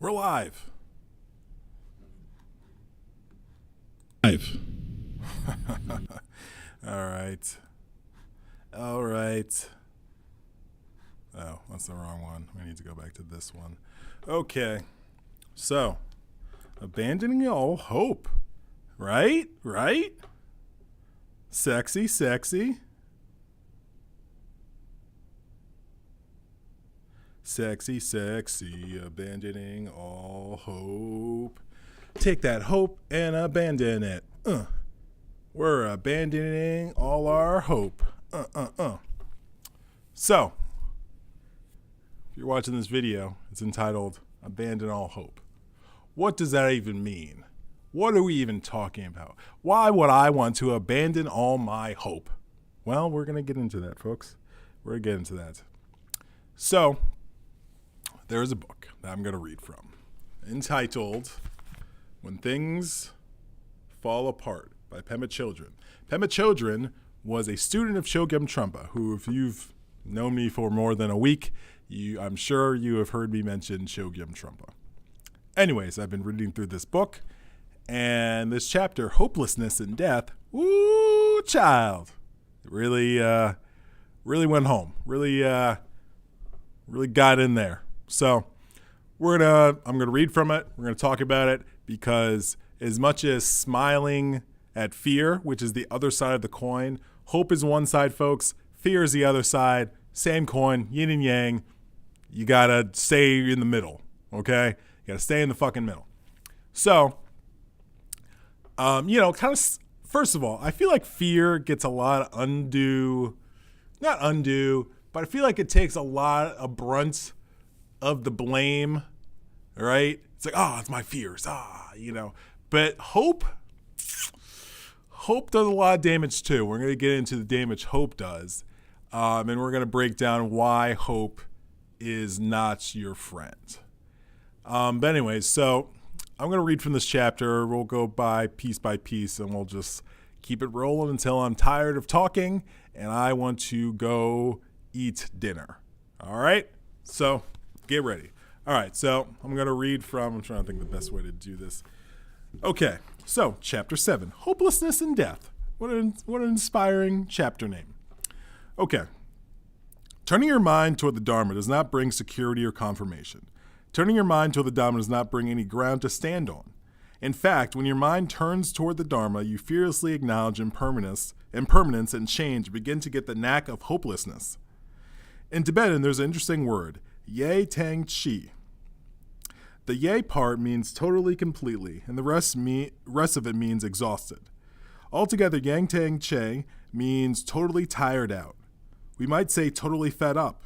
We're live. Live. All right. All right. Oh, that's the wrong one. We need to go back to this one. Okay. So, abandoning all hope. Right? Right? Sexy, sexy. Sexy, sexy, abandoning all hope. Take that hope and abandon it. We're abandoning all our hope. So, if you're watching this video, it's entitled Abandon All Hope. What does that even mean? What are we even talking about? Why would I want to abandon all my hope? Well, we're going to get into that, folks. We're going to get into that. So, there's a book that I'm going to read from entitled When Things Fall Apart by Pema Chodron. Pema Chodron was a student of Chogyam Trungpa, who, if you've known me for more than a week, I'm sure you have heard me mention Chogyam Trungpa. Anyways, I've been reading through this book, and this chapter, Hopelessness and Death, woo, child, it really went home, really got in there. So I'm gonna read from it. We're gonna talk about it because as much as smiling at fear, which is the other side of the coin, hope is one side, folks. Fear is the other side. Same coin, yin and yang. You gotta stay in the middle, okay? You gotta stay in the fucking middle. So, first of all, I feel like fear gets a lot of not undue, but I feel like it takes a lot of brunt of the blame, right? It's like, it's my fears, But hope does a lot of damage too. We're going to get into the damage hope does, and we're going to break down why hope is not your friend. But anyways, so I'm going to read from this chapter. We'll go by piece, and we'll just keep it rolling until I'm tired of talking and I want to go eat dinner. All right? So get ready. All right, so I'm going to read from, I'm trying to think the best way to do this. Okay, so chapter 7, Hopelessness and Death. What an inspiring chapter name. Okay. Turning your mind toward the Dharma does not bring security or confirmation. Turning your mind toward the Dharma does not bring any ground to stand on. In fact, when your mind turns toward the Dharma, you fearlessly acknowledge impermanence and change, begin to get the knack of hopelessness. In Tibetan, there's an interesting word, Ye Tang Chi. The Ye part means totally, completely, and the rest of it means exhausted. Altogether, Yang Tang Che means totally tired out. We might say totally fed up.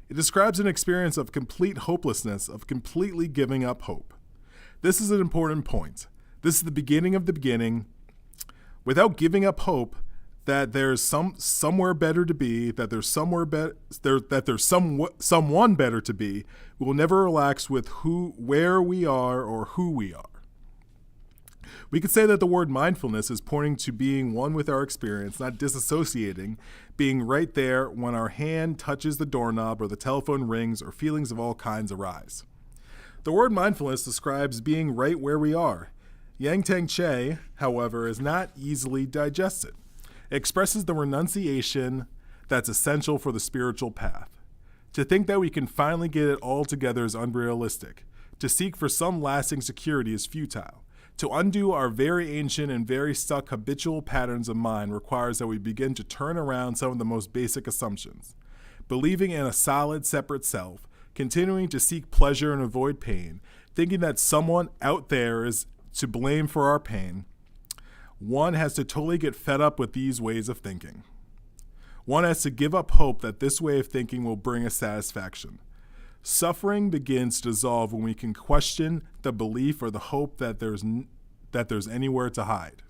It describes an experience of complete hopelessness, of completely giving up hope. This is an important point. This is the beginning of the beginning. Without giving up hope that there's somewhere better to be, that there's someone better to be, we will never relax with where we are or who we are. We could say that the word mindfulness is pointing to being one with our experience, not disassociating, being right there when our hand touches the doorknob or the telephone rings or feelings of all kinds arise. The word mindfulness describes being right where we are. Yang Tang Che, however, is not easily digested. It expresses the renunciation that's essential for the spiritual path. To think that we can finally get it all together is unrealistic. To seek for some lasting security is futile. To undo our very ancient and very stuck habitual patterns of mind requires that we begin to turn around some of the most basic assumptions. Believing in a solid, separate self, continuing to seek pleasure and avoid pain, thinking that someone out there is to blame for our pain, one has to totally get fed up with these ways of thinking. One has to give up hope that this way of thinking will bring us satisfaction. Suffering begins to dissolve when we can question the belief or the hope that there's anywhere to hide.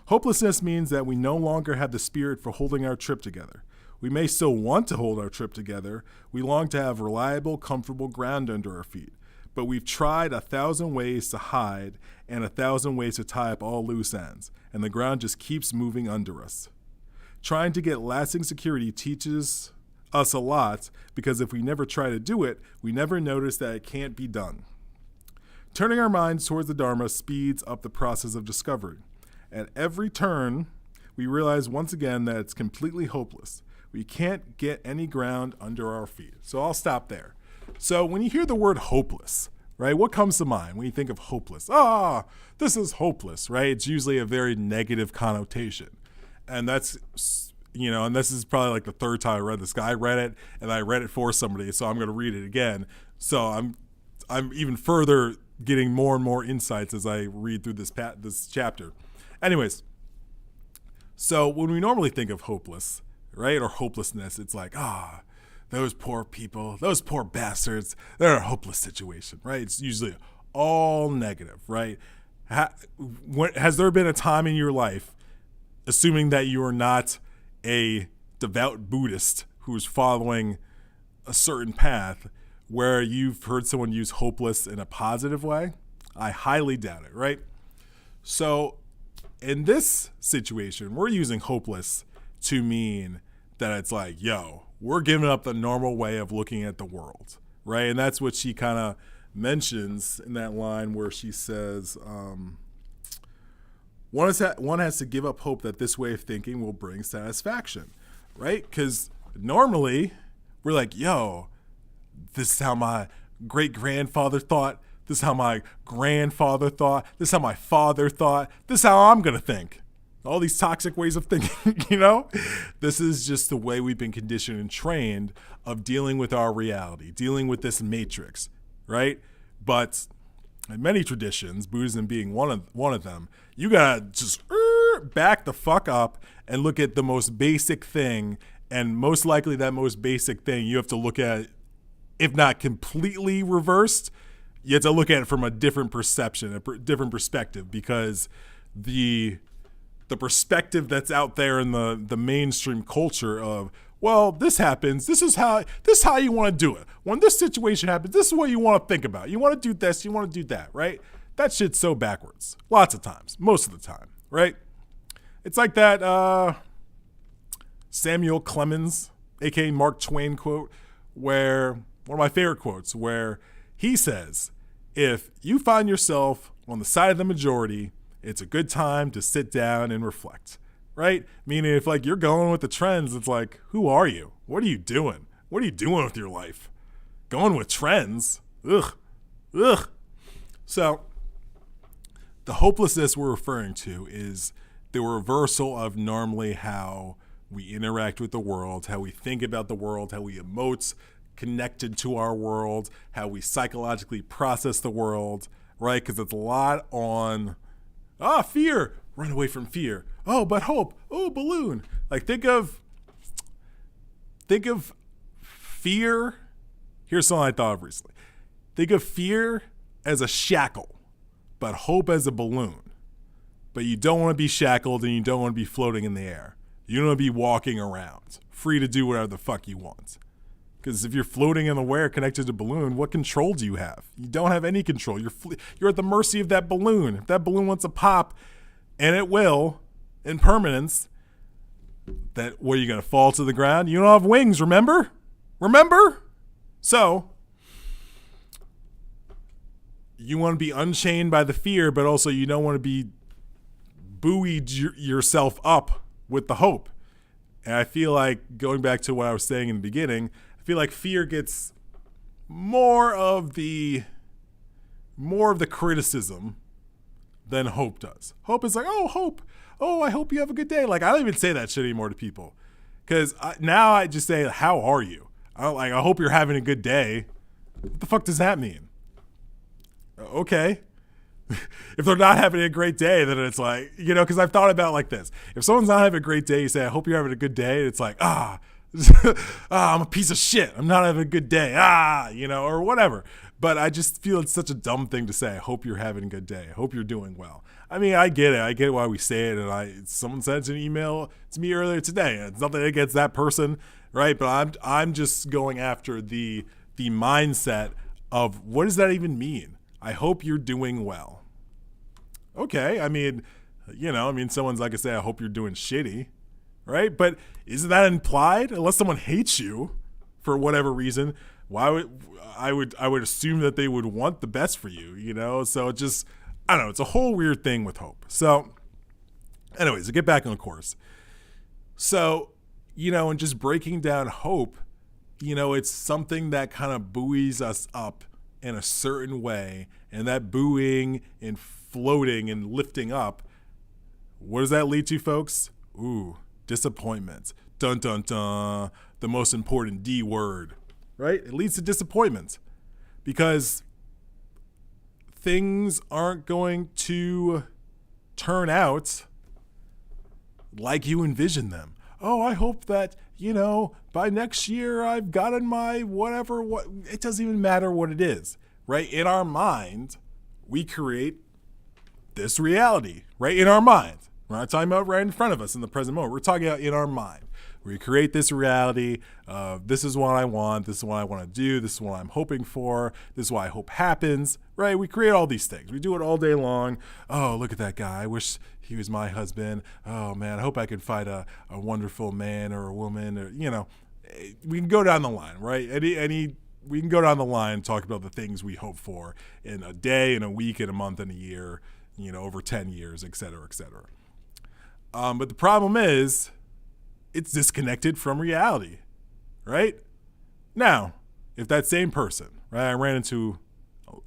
Hopelessness means that we no longer have the spirit for holding our trip together. We may still want to hold our trip together. We long to have reliable, comfortable ground under our feet. But we've tried 1,000 ways to hide and 1,000 ways to tie up all loose ends, and the ground just keeps moving under us. Trying to get lasting security teaches us a lot, because if we never try to do it, we never notice that it can't be done. Turning our minds towards the Dharma speeds up the process of discovery. At every turn, we realize once again that it's completely hopeless. We can't get any ground under our feet. So I'll stop there. So when you hear the word hopeless, right, what comes to mind when you think of hopeless? This is hopeless, right? It's usually a very negative connotation. And that's, and this is probably like the third time I read this. I read it and I read it for somebody, so I'm going to read it again. So I'm even further getting more and more insights as I read through this chapter. Anyways, so when we normally think of hopeless, right, or hopelessness, it's like, those poor people, those poor bastards, they're in a hopeless situation, right? It's usually all negative, right? Has there been a time in your life, assuming that you are not a devout Buddhist who's following a certain path, where you've heard someone use hopeless in a positive way? I highly doubt it, right? So in this situation, we're using hopeless to mean that it's like, we're giving up the normal way of looking at the world, right? And that's what she kind of mentions in that line where she says, one has to give up hope that this way of thinking will bring satisfaction, right? Because normally we're like, this is how my great-grandfather thought. This is how my grandfather thought. This is how my father thought. This is how I'm going to think. All these toxic ways of thinking, This is just the way we've been conditioned and trained of dealing with our reality, dealing with this matrix, right? But in many traditions, Buddhism being one of them, you got to just back the fuck up and look at the most basic thing, and most likely that most basic thing you have to look at, if not completely reversed, you have to look at it from a different perception, a different perspective, because the perspective that's out there in the mainstream culture of, this happens, this is how you want to do it. When this situation happens, this is what you want to think about. You want to do this, you want to do that, right? That shit's so backwards. Lots of times, most of the time, right? It's like that Samuel Clemens, aka Mark Twain quote, where one of my favorite quotes, where he says, if you find yourself on the side of the majority, it's a good time to sit down and reflect, right? Meaning if you're going with the trends, it's like, who are you? What are you doing? What are you doing with your life? Going with trends? Ugh. So the hopelessness we're referring to is the reversal of normally how we interact with the world, how we think about the world, how we emote connected to our world, how we psychologically process the world, right? Because it's a lot on fear, run away from fear. But hope. Balloon. Think of fear. Here's something I thought of recently. Think of fear as a shackle, but hope as a balloon. But you don't want to be shackled and you don't want to be floating in the air. You don't want to be walking around, free to do whatever the fuck you want. Because if you're floating in the air connected to a balloon, what control do you have? You don't have any control. You're at the mercy of that balloon. If that balloon wants to pop, and it will, in permanence, what are you going to fall to the ground? You don't have wings, remember? So, you want to be unchained by the fear, but also you don't want to be buoyed yourself up with the hope. And I feel like, going back to what I was saying in the beginning, I feel like fear gets more of the criticism than hope does. Hope is like, hope. I hope you have a good day. I don't even say that shit anymore to people. Because now I just say, how are you? I hope you're having a good day. What the fuck does that mean? Okay. If they're not having a great day, then it's like, because I've thought about it like this. If someone's not having a great day, you say, I hope you're having a good day. It's like, I'm a piece of shit. I'm not having a good day. Or whatever. But I just feel it's such a dumb thing to say. I hope you're having a good day. I hope you're doing well. I mean, I get it. I get why we say it. And someone sent an email to me earlier today. It's nothing against that person, right? But I'm just going after the mindset of, what does that even mean? I hope you're doing well. Okay. I mean, someone's like I say, I hope you're doing shitty. Right? But isn't that implied? Unless someone hates you, for whatever reason, I would assume that they would want the best for you, you know? So it just, I don't know, it's a whole weird thing with hope. So anyways, to get back on course. So, you know, and just breaking down hope, you know, it's something that kind of buoys us up in a certain way. And that buoying and floating and lifting up, what does that lead to, folks? Ooh, disappointment. Dun, dun, dun. The most important D word, right? It leads to disappointment because things aren't going to turn out like you envision them. Oh, I hope that, you know, by next year I've gotten my whatever. What it doesn't even matter what it is, right? In our mind, we create this reality, right? In our mind. We're not talking about right in front of us in the present moment. We're talking about in our mind. We create this reality of this is what I want, this is what I want to do, this is what I'm hoping for, this is what I hope happens, right? We create all these things. We do it all day long. Oh, look at that guy. I wish he was my husband. Oh, man, I hope I could find a wonderful man or a woman. Or, you know, we can go down the line, right? We can go down the line and talk about the things we hope for in a day, in a week, in a month, in a year, you know, over 10 years, et cetera, et cetera. But the problem is, it's disconnected from reality, right? Now, if that same person, right, I ran into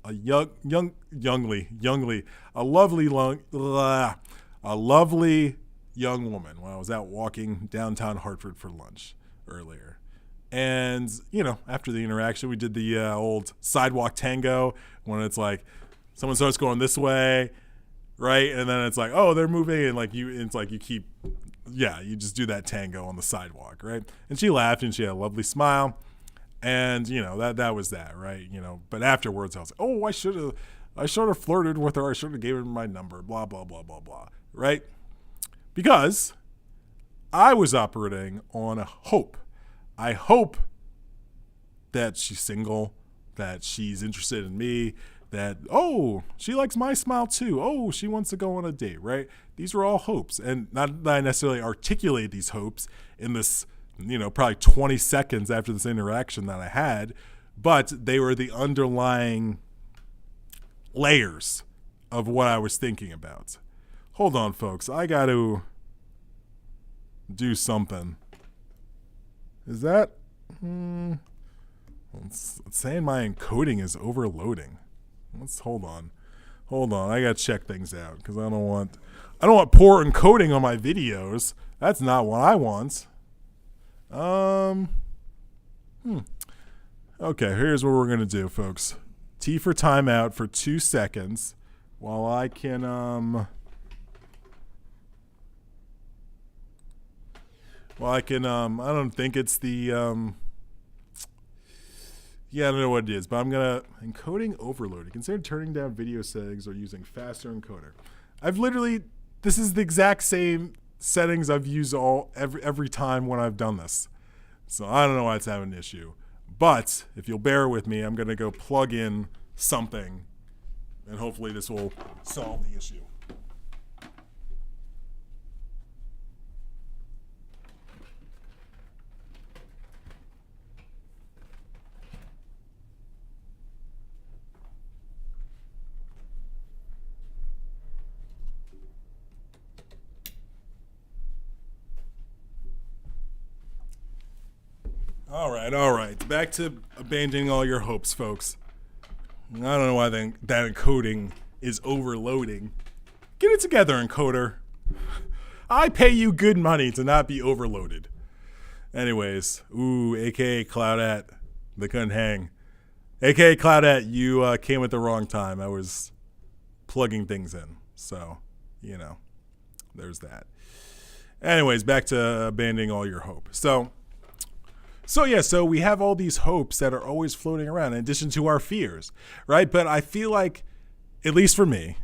a lovely young woman when I was out walking downtown Hartford for lunch earlier. And, you know, after the interaction, we did the old sidewalk tango when it's like someone starts going this way, right? And then it's like, oh, they're moving, and it's like you keep, you just do that tango on the sidewalk, right? And she laughed and she had a lovely smile, and you know that was that, right? You know, but afterwards I was like, oh, I should have flirted with her. I should have gave her my number. Blah blah blah blah blah, right? Because I was operating on a hope. I hope that she's single, that she's interested in me, that, oh, she likes my smile too. Oh, she wants to go on a date, right? These were all hopes. And not that I necessarily articulate these hopes in this, you know, probably 20 seconds after this interaction that I had, but they were the underlying layers of what I was thinking about. Hold on, folks. I got to do something. Is that... It's saying my encoding is overloading. Let's hold on. I gotta check things out because I don't want poor encoding on my videos. That's not what I want. Okay, here's what we're gonna do, folks. T for timeout for 2 seconds while I can I don't think it's the I don't know what it is, but I'm going to... Encoding overload. Consider turning down video settings or using faster encoder. This is the exact same settings I've used every time when I've done this. So I don't know why it's having an issue. But if you'll bear with me, I'm going to go plug in something, and hopefully this will solve the issue. All right. Back to abandoning all your hopes, folks. I don't know why that encoding is overloading. Get it together, encoder. I pay you good money to not be overloaded. Anyways, aka Cloudette, they couldn't hang. Aka Cloudette, you came at the wrong time. I was plugging things in. So, you know, there's that. Anyways, back to abandoning all your hope. So we have all these hopes that are always floating around in addition to our fears, right? But I feel like, at least for me,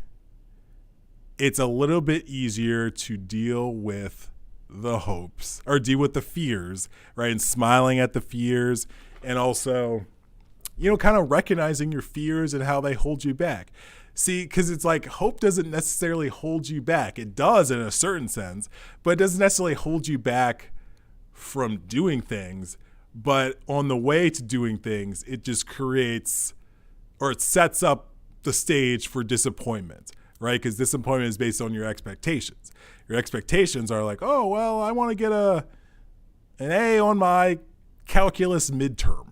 it's a little bit easier to deal with the hopes or deal with the fears, right? And smiling at the fears and also, you know, kind of recognizing your fears and how they hold you back. See, because it's like hope doesn't necessarily hold you back. It does in a certain sense, but it doesn't necessarily hold you back from doing things. But on the way to doing things, it just creates, or it sets up the stage for disappointment, right? Because disappointment is based on your expectations. Your expectations are like, oh, well, I want to get an A on my calculus midterm,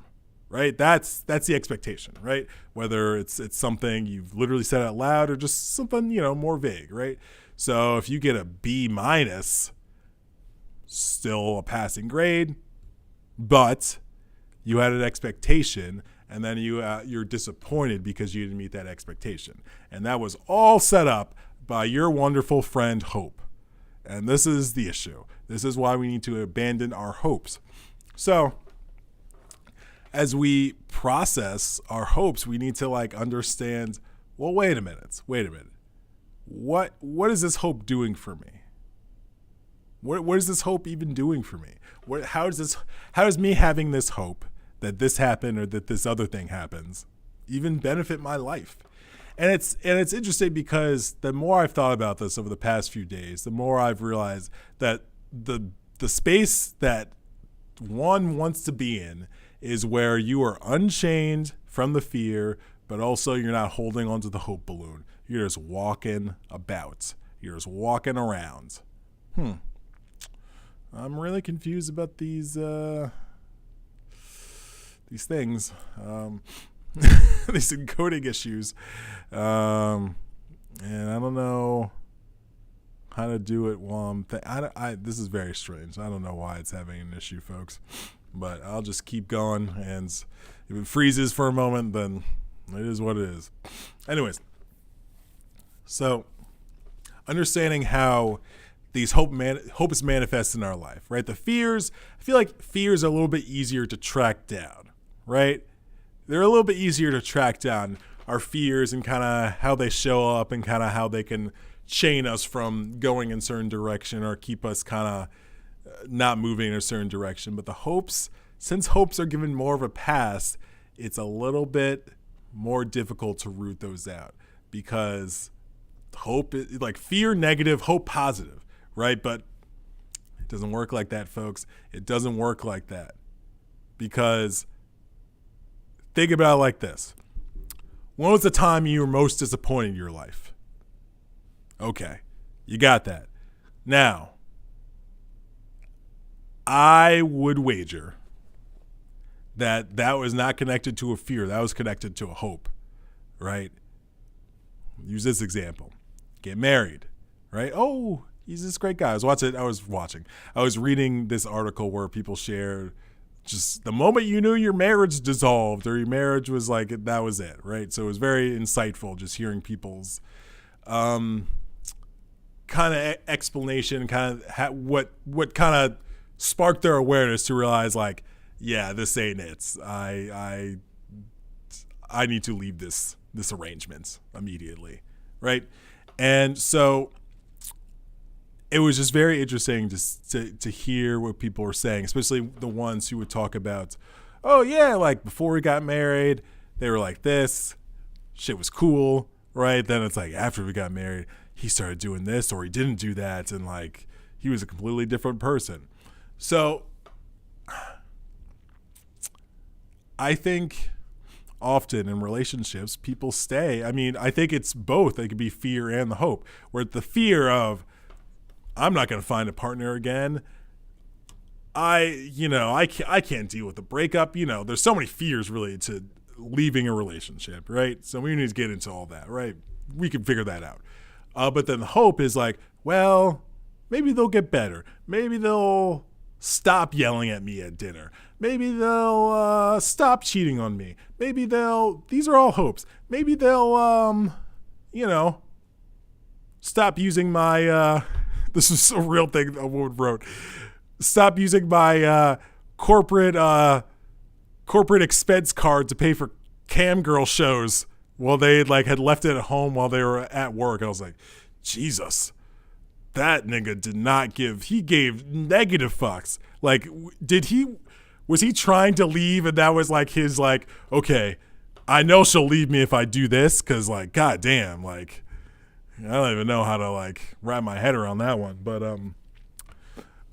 right? That's the expectation, right? Whether it's something you've literally said out loud or just something, more vague, right? So if you get a B minus, still a passing grade, but you had an expectation, and then you're disappointed because you didn't meet that expectation. And that was all set up by your wonderful friend Hope. And this is the issue. This is why we need to abandon our hopes. So as we process our hopes, we need to understand, well, wait a minute. What is this hope doing for me? What is this hope even doing for me? How does me having this hope that this happened or that this other thing happens even benefit my life? And it's interesting because the more I've thought about this over the past few days, the more I've realized that the space that one wants to be in is where you are unchained from the fear, but also you're not holding onto the hope balloon. You're just walking about. You're just walking around. I'm really confused about these things, these encoding issues, and I don't know how to do it while this is very strange. I don't know why it's having an issue, folks, but I'll just keep going, and if it freezes for a moment, then it is what it is. Anyways, so understanding how these hopes manifest in our life, right? The fears, I feel like fears are a little bit easier to track down, right? They're a little bit easier to track down, our fears, and kind of how they show up and kind of how they can chain us from going in a certain direction or keep us kind of not moving in a certain direction. But the hopes, since hopes are given more of a pass, it's a little bit more difficult to root those out, because hope is fear negative, hope positive. Right? But it doesn't work like that, folks. It doesn't work like that. Because think about it like this. When was the time you were most disappointed in your life? Okay. You got that. Now, I would wager that was not connected to a fear. That was connected to a hope. Right? Use this example. Get married. Right? Oh, he's this great guy. I was reading this article where people shared just the moment you knew your marriage dissolved or your marriage was that was it, right? So it was very insightful just hearing people's kind of explanation, kind of what kind of sparked their awareness to realize yeah, this ain't it. I need to leave this arrangement immediately, right? And so it was just very interesting to hear what people were saying, especially the ones who would talk about, oh yeah, before we got married, they were like this, shit was cool, right? Then it's after we got married, he started doing this or he didn't do that, and he was a completely different person. So I think often in relationships, people stay. I mean, I think it's both. It could be fear and the hope, where the fear of, I'm not going to find a partner again. I can't deal with the breakup. There's so many fears related to leaving a relationship, right? So we need to get into all that, right? We can figure that out. But then the hope is well, maybe they'll get better. Maybe they'll stop yelling at me at dinner. Maybe they'll stop cheating on me. Maybe these are all hopes. Maybe they'll, stop using my, this is a real thing a woman wrote. Stop using my corporate expense card to pay for cam girl shows while they had left it at home while they were at work. I was like, Jesus, that nigga did not give. He gave negative fucks. Was he trying to leave and that was his okay, I know she'll leave me if I do this, because goddamn, I don't even know how to wrap my head around that one. But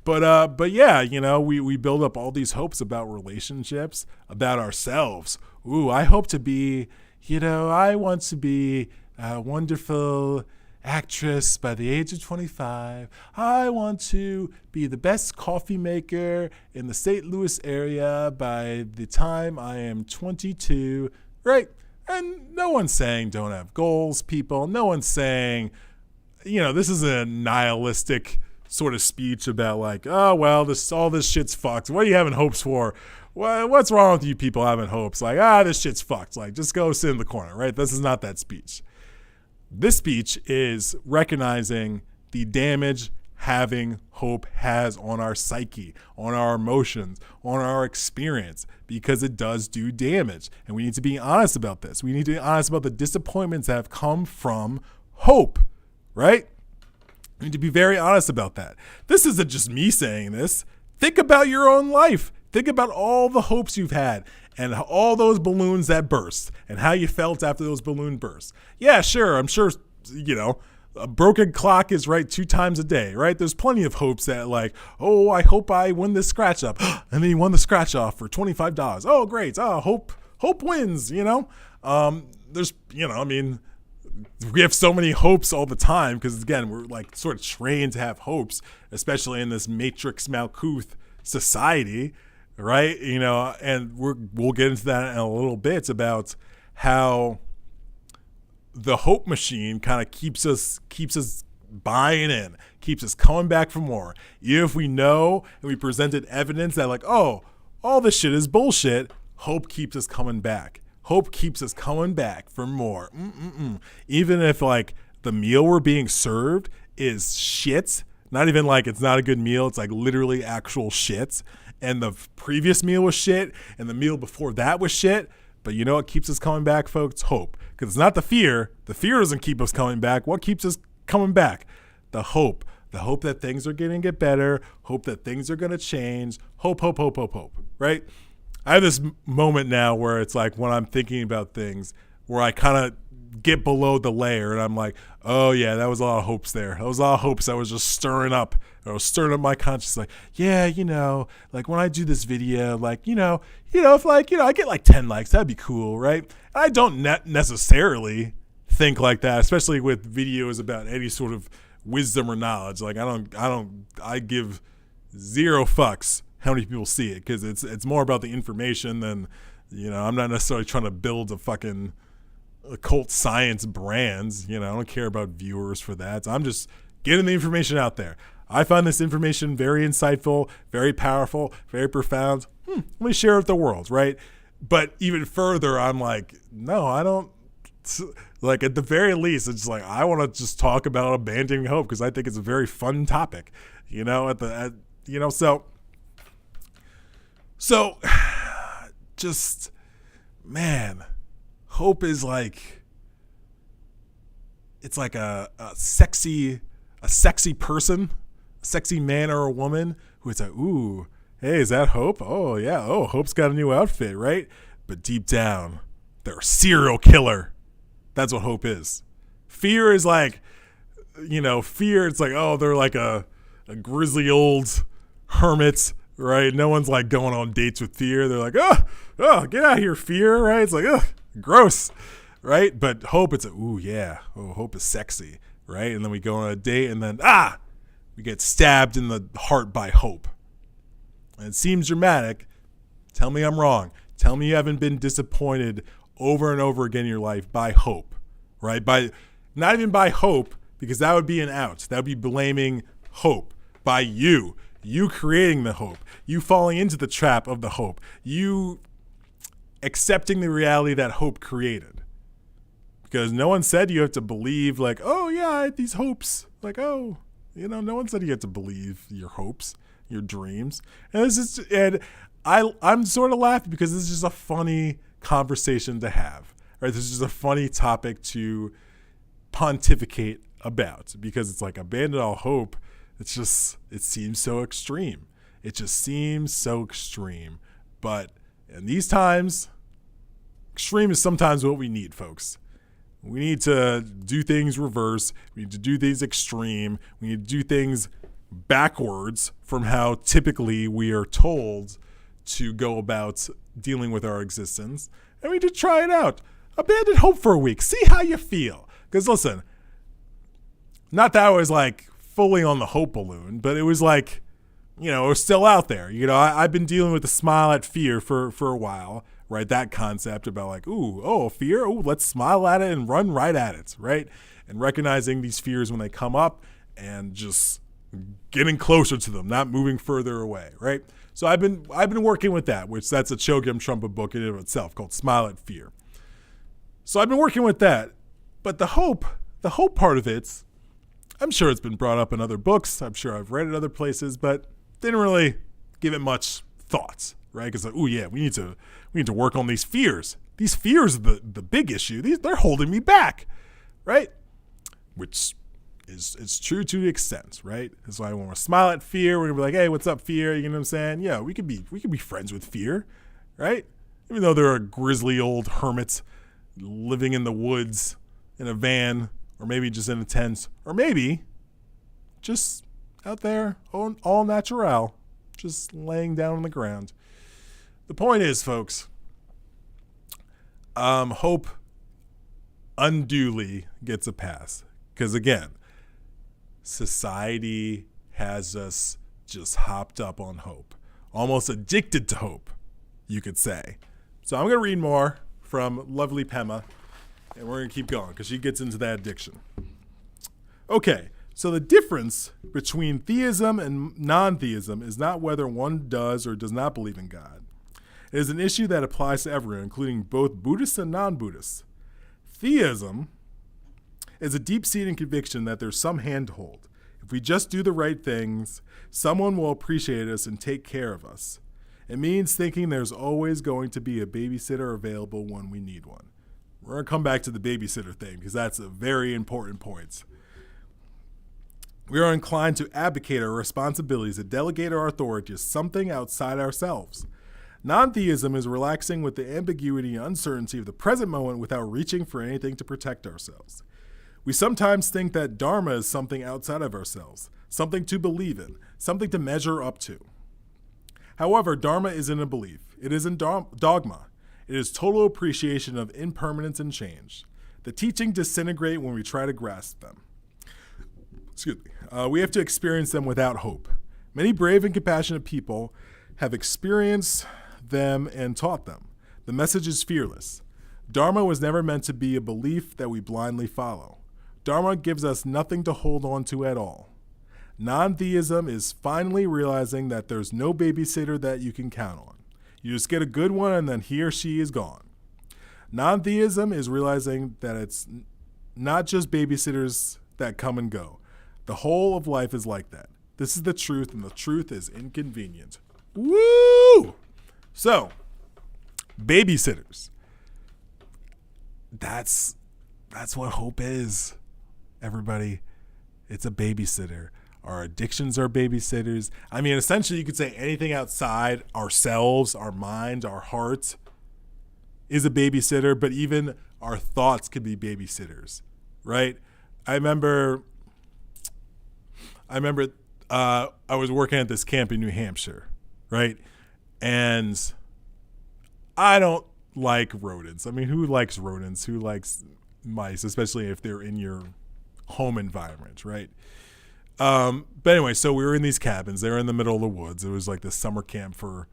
But yeah, we build up all these hopes about relationships, about ourselves. Ooh, I hope to be, I want to be a wonderful actress by the age of 25. I want to be the best coffee maker in the St. Louis area by the time I am 22, right? And no one's saying don't have goals, people. No one's saying, this is a nihilistic sort of speech about like, oh, well, all this shit's fucked. What are you having hopes for? What's wrong with you people having hopes? Like, this shit's fucked. Like, just go sit in the corner, right? This is not that speech. This speech is recognizing the damage having hope has on our psyche, on our emotions, on our experience, because it does do damage. And we need to be honest about this. We need to be honest about the disappointments that have come from hope, right? We need to be very honest about that. This isn't just me saying this. Think about your own life. Think about all the hopes you've had and all those balloons that burst and how you felt after those balloon bursts. Yeah, sure. I'm sure, a broken clock is right 2 times a day, right? There's plenty of hopes that like, oh, I hope I win this scratch off. And then you won the scratch off for $25. Oh, great. Oh, hope wins, There's, we have so many hopes all the time because, again, we're like sort of trained to have hopes, especially in this malkuth-matrix-society, right? And we'll get into that in a little bit about how the hope machine kind of keeps us buying in, keeps us coming back for more. Even if we know and we presented evidence that like, oh, all this shit is bullshit, hope keeps us coming back. Hope keeps us coming back for more. Even if like the meal we're being served is shit, not even like it's not a good meal, it's like literally actual shit. And the previous meal was shit, and the meal before that was shit. But you know what keeps us coming back, folks? Hope. Because it's not the fear. The fear doesn't keep us coming back. What keeps us coming back? The hope. The hope that things are going to get better. Hope that things are going to change. Hope, right? I have this moment now where it's like when I'm thinking about things where I kind of get below the layer and I'm like, oh yeah, that was a lot of hopes there. That was a lot of hopes I was just stirring up. I was stirring up my conscience like, yeah, like when I do this video, like, if like, I get like 10 likes, that'd be cool, right? And I don't necessarily think like that, especially with videos about any sort of wisdom or knowledge. Like I give 0 fucks how many people see it because it's more about the information than, I'm not necessarily trying to build a fucking occult science brands. I don't care about viewers for that. So I'm just getting the information out there. I find this information very insightful, very powerful, very profound. Let me share it with the world, right? But even further, I'm like, no, I don't. Like at the very least, it's like I want to just talk about abandoning hope because I think it's a very fun topic, So just, man, hope is like, it's like a sexy person, a sexy man or a woman who is like, ooh, hey, is that Hope? Oh yeah. Oh, Hope's got a new outfit, right? But deep down, they're a serial killer. That's what hope is. Fear is like, fear, it's like, oh, they're like a grizzly old hermit, right? No one's like going on dates with fear. They're like, oh, get out of here, fear, right? It's like, gross, right? But hope, it's like, ooh, yeah. Oh, hope is sexy, right? And then we go on a date and then, we get stabbed in the heart by hope. And it seems dramatic. Tell me I'm wrong. Tell me you haven't been disappointed over and over again in your life by hope, right? Not even by hope, because that would be an out. That would be blaming hope. By you creating the hope, you falling into the trap of the hope, you accepting the reality that hope created. Because no one said you have to believe like, oh yeah, I had these hopes. Like, oh, no one said you had to believe your hopes, your dreams. And I'm sort of laughing because this is just a funny conversation to have, right? This is just a funny topic to pontificate about because it's like abandon all hope. It seems so extreme. It just seems so extreme. But in these times, extreme is sometimes what we need, folks. We need to do things reverse. We need to do things extreme. We need to do things backwards from how typically we are told to go about dealing with our existence. And we just try it out. Abandon hope for a week. See how you feel. Because listen, not that I was like fully on the hope balloon, but it was like, you know, it was still out there. You know, I've been dealing with the smile at fear for a while, right? That concept about like, fear. Oh, let's smile at it and run right at it, right? And recognizing these fears when they come up and just getting closer to them, not moving further away, right? So I've been working with that, which that's a Chogyam Trungpa book in and of itself called Smile at Fear. So I've been working with that. But the hope part of it, I'm sure it's been brought up in other books. I'm sure I've read it other places, but didn't really give it much thought, right? Because like, we need to work on these fears. These fears are the big issue. They're holding me back, right? Which is true to the extent, right? That's why when we smile at fear, we're gonna be like, hey, what's up, fear? You know what I'm saying? Yeah, we could be friends with fear, right? Even though they're a grisly old hermit living in the woods in a van, or maybe just in a tent, or maybe just out there all natural, just laying down on the ground. The point is, folks, hope unduly gets a pass. Because again, society has us just hopped up on hope, almost addicted to hope, you could say. So I'm going to read more from lovely Pema, and we're going to keep going because she gets into that addiction. Okay, so the difference between theism and non-theism is not whether one does or does not believe in God. It is an issue that applies to everyone, including both Buddhists and non-Buddhists. Theism is a deep-seated conviction that there's some hand to hold. If we just do the right things, someone will appreciate us and take care of us. It means thinking there's always going to be a babysitter available when we need one. We're going to come back to the babysitter thing because that's a very important point. We are inclined to abdicate our responsibilities, to delegate our authority to something outside ourselves. Non-theism is relaxing with the ambiguity and uncertainty of the present moment without reaching for anything to protect ourselves. We sometimes think that dharma is something outside of ourselves, something to believe in, something to measure up to. However, dharma isn't a belief. It isn't dogma. It is total appreciation of impermanence and change. The teachings disintegrate when we try to grasp them. Excuse me. We have to experience them without hope. Many brave and compassionate people have experienced them and taught them. The message is fearless. Dharma was never meant to be a belief that we blindly follow. Dharma gives us nothing to hold on to at all. Non-theism is finally realizing that there's no babysitter that you can count on. You just get a good one and then he or she is gone. Non-theism is realizing that it's not just babysitters that come and go. The whole of life is like that. This is the truth, and the truth is inconvenient. Woo! So, babysitters. That's what hope is, everybody. It's a babysitter. Our addictions are babysitters. I mean, essentially, you could say anything outside ourselves, our mind, our heart is a babysitter, but even our thoughts could be babysitters, right? I remember I was working at this camp in New Hampshire, right? And I don't like rodents. I mean, who likes rodents? Who likes mice, especially if they're in your home environment, right? But anyway, so we were in these cabins. They were in the middle of the woods. It was like this summer camp for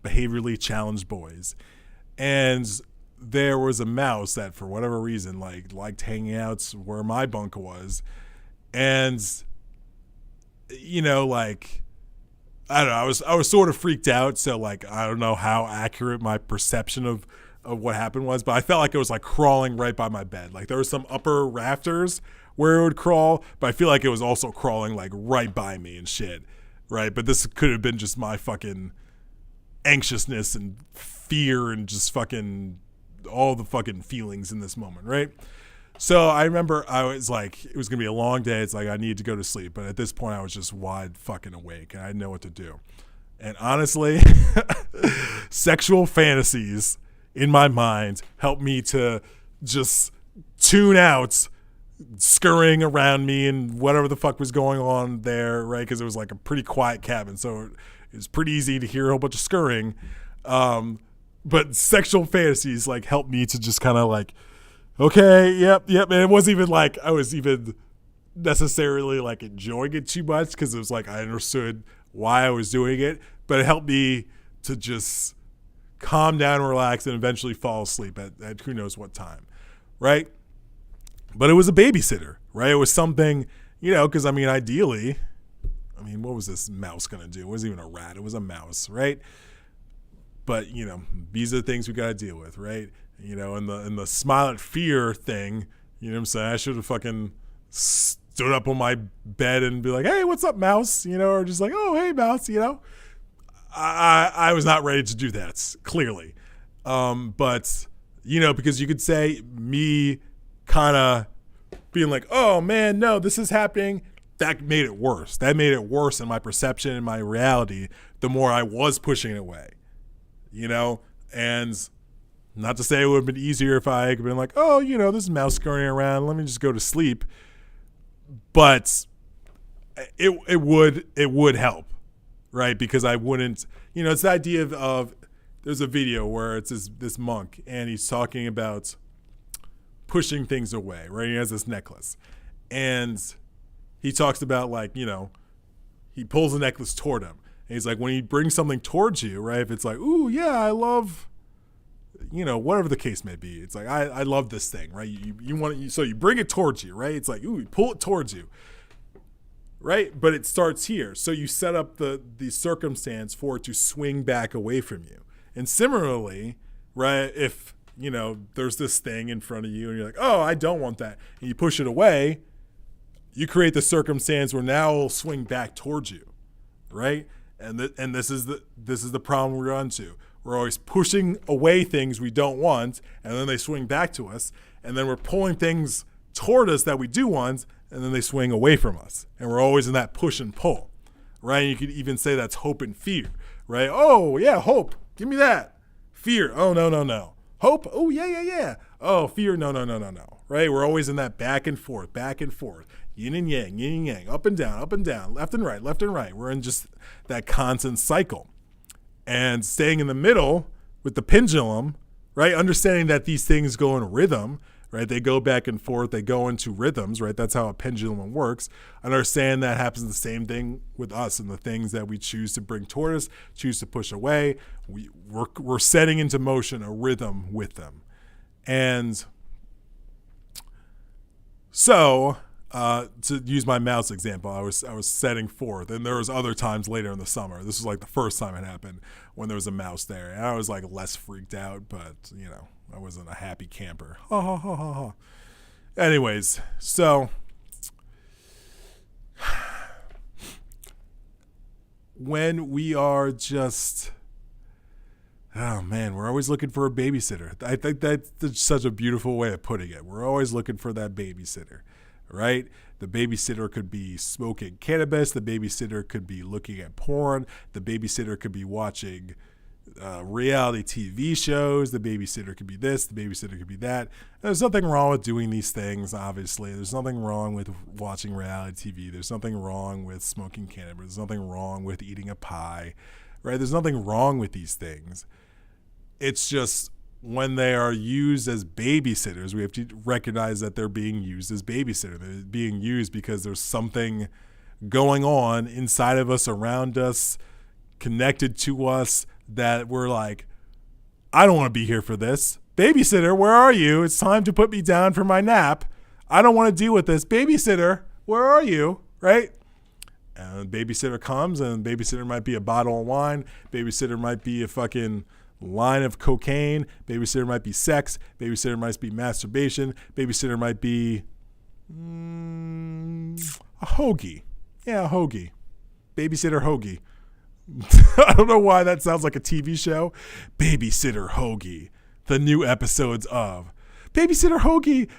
behaviorally challenged boys. And there was a mouse that, for whatever reason, liked hanging out where my bunk was. And, you know, like, I don't know, I was sort of freaked out. So, like, I don't know how accurate my perception of what happened was, but I felt like it was like crawling right by my bed. Like there was some upper rafters where it would crawl, but I feel like it was also crawling like right by me and shit, right? But this could have been just my fucking anxiousness and fear and just fucking all the fucking feelings in this moment, right? So I remember I was like, it was going to be a long day. It's like I needed to go to sleep. But at this point, I was just wide fucking awake and I didn't know what to do. And honestly, sexual fantasies in my mind helped me to just tune out scurrying around me and whatever the fuck was going on there, right? Because it was like a pretty quiet cabin, so it was pretty easy to hear a whole bunch of scurrying. But sexual fantasies like helped me to just kind of like, okay, yep. And it wasn't even like I was even necessarily like enjoying it too much, because it was like I understood why I was doing it, but it helped me to just calm down, relax, and eventually fall asleep at who knows what time, right? But it was a babysitter, right? It was something, because ideally, what was this mouse going to do? It wasn't even a rat. It was a mouse, right? But, these are the things we got to deal with, right? And the smile at fear thing, you know what I'm saying? I should have fucking stood up on my bed and be like, hey, what's up, mouse? Or just like, oh, hey, mouse, I was not ready to do that, clearly. But, because you could say me kind of being like, oh, man, no, this is happening. That made it worse. That made it worse in my perception and my reality the more I was pushing it away, And not to say it would have been easier if I had been like, oh, this mouse scurrying around. Let me just go to sleep. But it would help, right? Because I wouldn't, it's the idea of there's a video where it's this monk and he's talking about pushing things away, right? He has this necklace and he talks about like, he pulls the necklace toward him. And he's like, when he brings something towards you, right? If it's like, ooh, yeah, I love, whatever the case may be. It's like, I love this thing, right? You want it, so you bring it towards you, right? It's like, ooh, you pull it towards you, right? But it starts here. So you set up the circumstance for it to swing back away from you. And similarly, right, if, there's this thing in front of you and you're like, oh, I don't want that. And you push it away, you create the circumstance where now it'll swing back towards you, right? And this is the problem we're onto. We're always pushing away things we don't want, and then they swing back to us. And then we're pulling things toward us that we do want, and then they swing away from us. And we're always in that push and pull, right? And you could even say that's hope and fear, right? Oh, yeah, hope. Give me that. Fear. Oh, no. Hope. Oh, yeah. Oh, fear. No. Right? We're always in that back and forth. Yin and yang, up and down, left and right. We're in just that constant cycle. And staying in the middle with the pendulum, right? Understanding that these things go in rhythm, right? They go back and forth. They go into rhythms, right? That's how a pendulum works. Understand that happens the same thing with us and the things that we choose to bring toward us, choose to push away. We're setting into motion a rhythm with them. And so, to use my mouse example, I was setting forth, and there was other times later in the summer. This was like the first time it happened when there was a mouse there, and I was like less freaked out, but I wasn't a happy camper. Ha ha ha ha ha. Anyways, so when we are just, oh man, we're always looking for a babysitter. I think that's such a beautiful way of putting it. We're always looking for that babysitter. Right? The babysitter could be smoking cannabis. The babysitter could be looking at porn. The babysitter could be watching reality TV shows. The babysitter could be this. The babysitter could be that. There's nothing wrong with doing these things, obviously. There's nothing wrong with watching reality TV. There's nothing wrong with smoking cannabis. There's nothing wrong with eating a pie. Right? There's nothing wrong with these things. It's just when they are used as babysitters, we have to recognize that they're being used as babysitters. They're being used because there's something going on inside of us, around us, connected to us, that we're like, I don't want to be here for this. Babysitter, where are you? It's time to put me down for my nap. I don't want to deal with this. Babysitter, where are you? Right? And babysitter comes, and babysitter might be a bottle of wine. Babysitter might be a fucking line of cocaine. Babysitter might be sex. Babysitter might be masturbation. Babysitter might be a hoagie. Yeah, a hoagie. Babysitter hoagie. I don't know why that sounds like a TV show. Babysitter hoagie. The new episodes of Babysitter hoagie.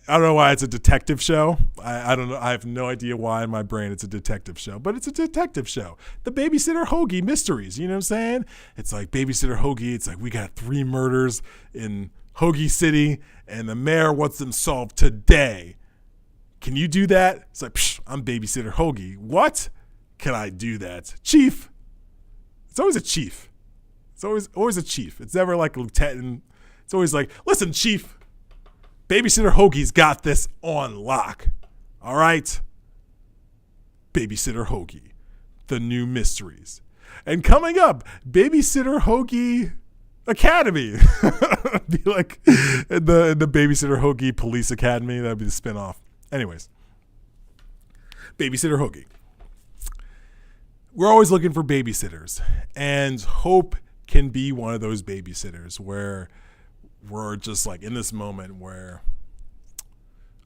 I don't know why it's a detective show. I don't know. I have no idea why in my brain it's a detective show, but it's a detective show. The Babysitter Hoagie Mysteries. You know what I'm saying? It's like Babysitter Hoagie. It's like we got 3 murders in Hoagie City, and the mayor wants them solved today. Can you do that? It's like, psh, I'm babysitter Hoagie. What? Can I do that? Chief. It's always a chief. It's always a chief. It's never like a lieutenant. It's always like, listen, chief, babysitter Hoagie's got this on lock. All right? Babysitter Hoagie, the new mysteries. And coming up, Babysitter Hoagie Academy. Be like the Babysitter Hoagie Police Academy. That'd be the spinoff. Anyways, Babysitter Hoagie. We're always looking for babysitters, and Hope can be one of those babysitters where we're just like in this moment where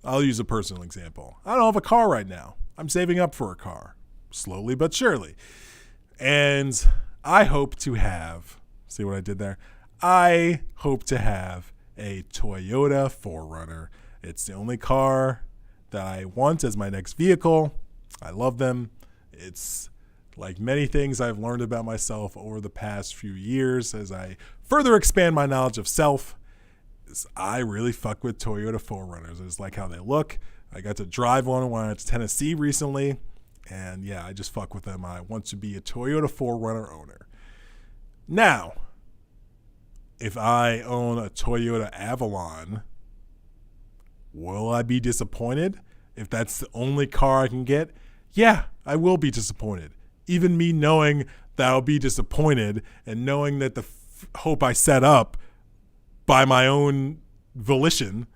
I'll use a personal example. I don't have a car right now. I'm saving up for a car, slowly but surely. And I hope to have, see what I did there? I hope to have a Toyota 4Runner. It's the only car that I want as my next vehicle. I love them. It's like many things I've learned about myself over the past few years as I further expand my knowledge of self. I really fuck with Toyota 4Runners. I just like how they look. I got to drive one when I went to Tennessee recently. And yeah, I just fuck with them. I want to be a Toyota 4Runner owner. Now, if I own a Toyota Avalon, will I be disappointed? If that's the only car I can get? Yeah, I will be disappointed. Even me knowing that I'll be disappointed and knowing that the hope I set up by my own volition,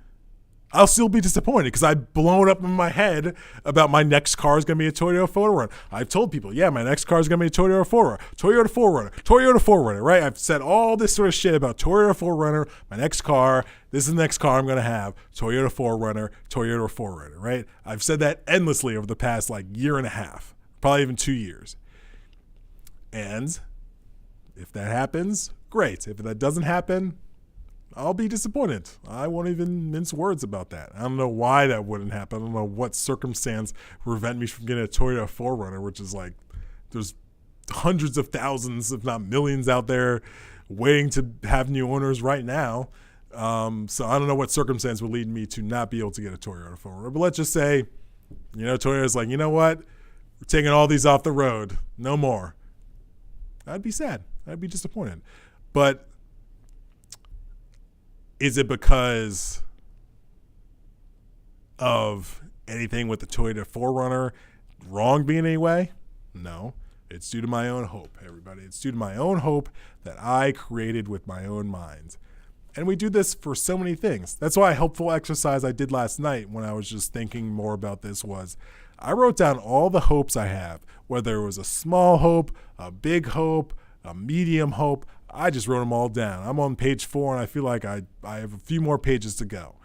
I'll still be disappointed because I've blown up in my head about my next car is going to be a Toyota 4Runner. I've told people, yeah, my next car is going to be a Toyota 4Runner, Toyota 4Runner, Toyota 4Runner, right? I've said all this sort of shit about Toyota 4Runner, my next car, this is the next car I'm going to have, Toyota 4Runner, Toyota 4Runner, right? I've said that endlessly over the past like year and a half, probably even 2 years. And if that happens, great. If that doesn't happen, I'll be disappointed. I won't even mince words about that. I don't know why that wouldn't happen. I don't know what circumstance prevent me from getting a Toyota 4Runner, which is like there's hundreds of thousands, if not millions out there waiting to have new owners right now. So I don't know what circumstance would lead me to not be able to get a Toyota 4Runner. But let's just say, Toyota's like, you know what? We're taking all these off the road. No more. I'd be sad. I'd be disappointed. But is it because of anything with the Toyota 4Runner wrong being any way? No. It's due to my own hope, everybody. It's due to my own hope that I created with my own mind. And we do this for so many things. That's why a helpful exercise I did last night when I was just thinking more about this was I wrote down all the hopes I have, whether it was a small hope, a big hope, a medium hope. I just wrote them all down. I'm on page 4, and I feel like I have a few more pages to go.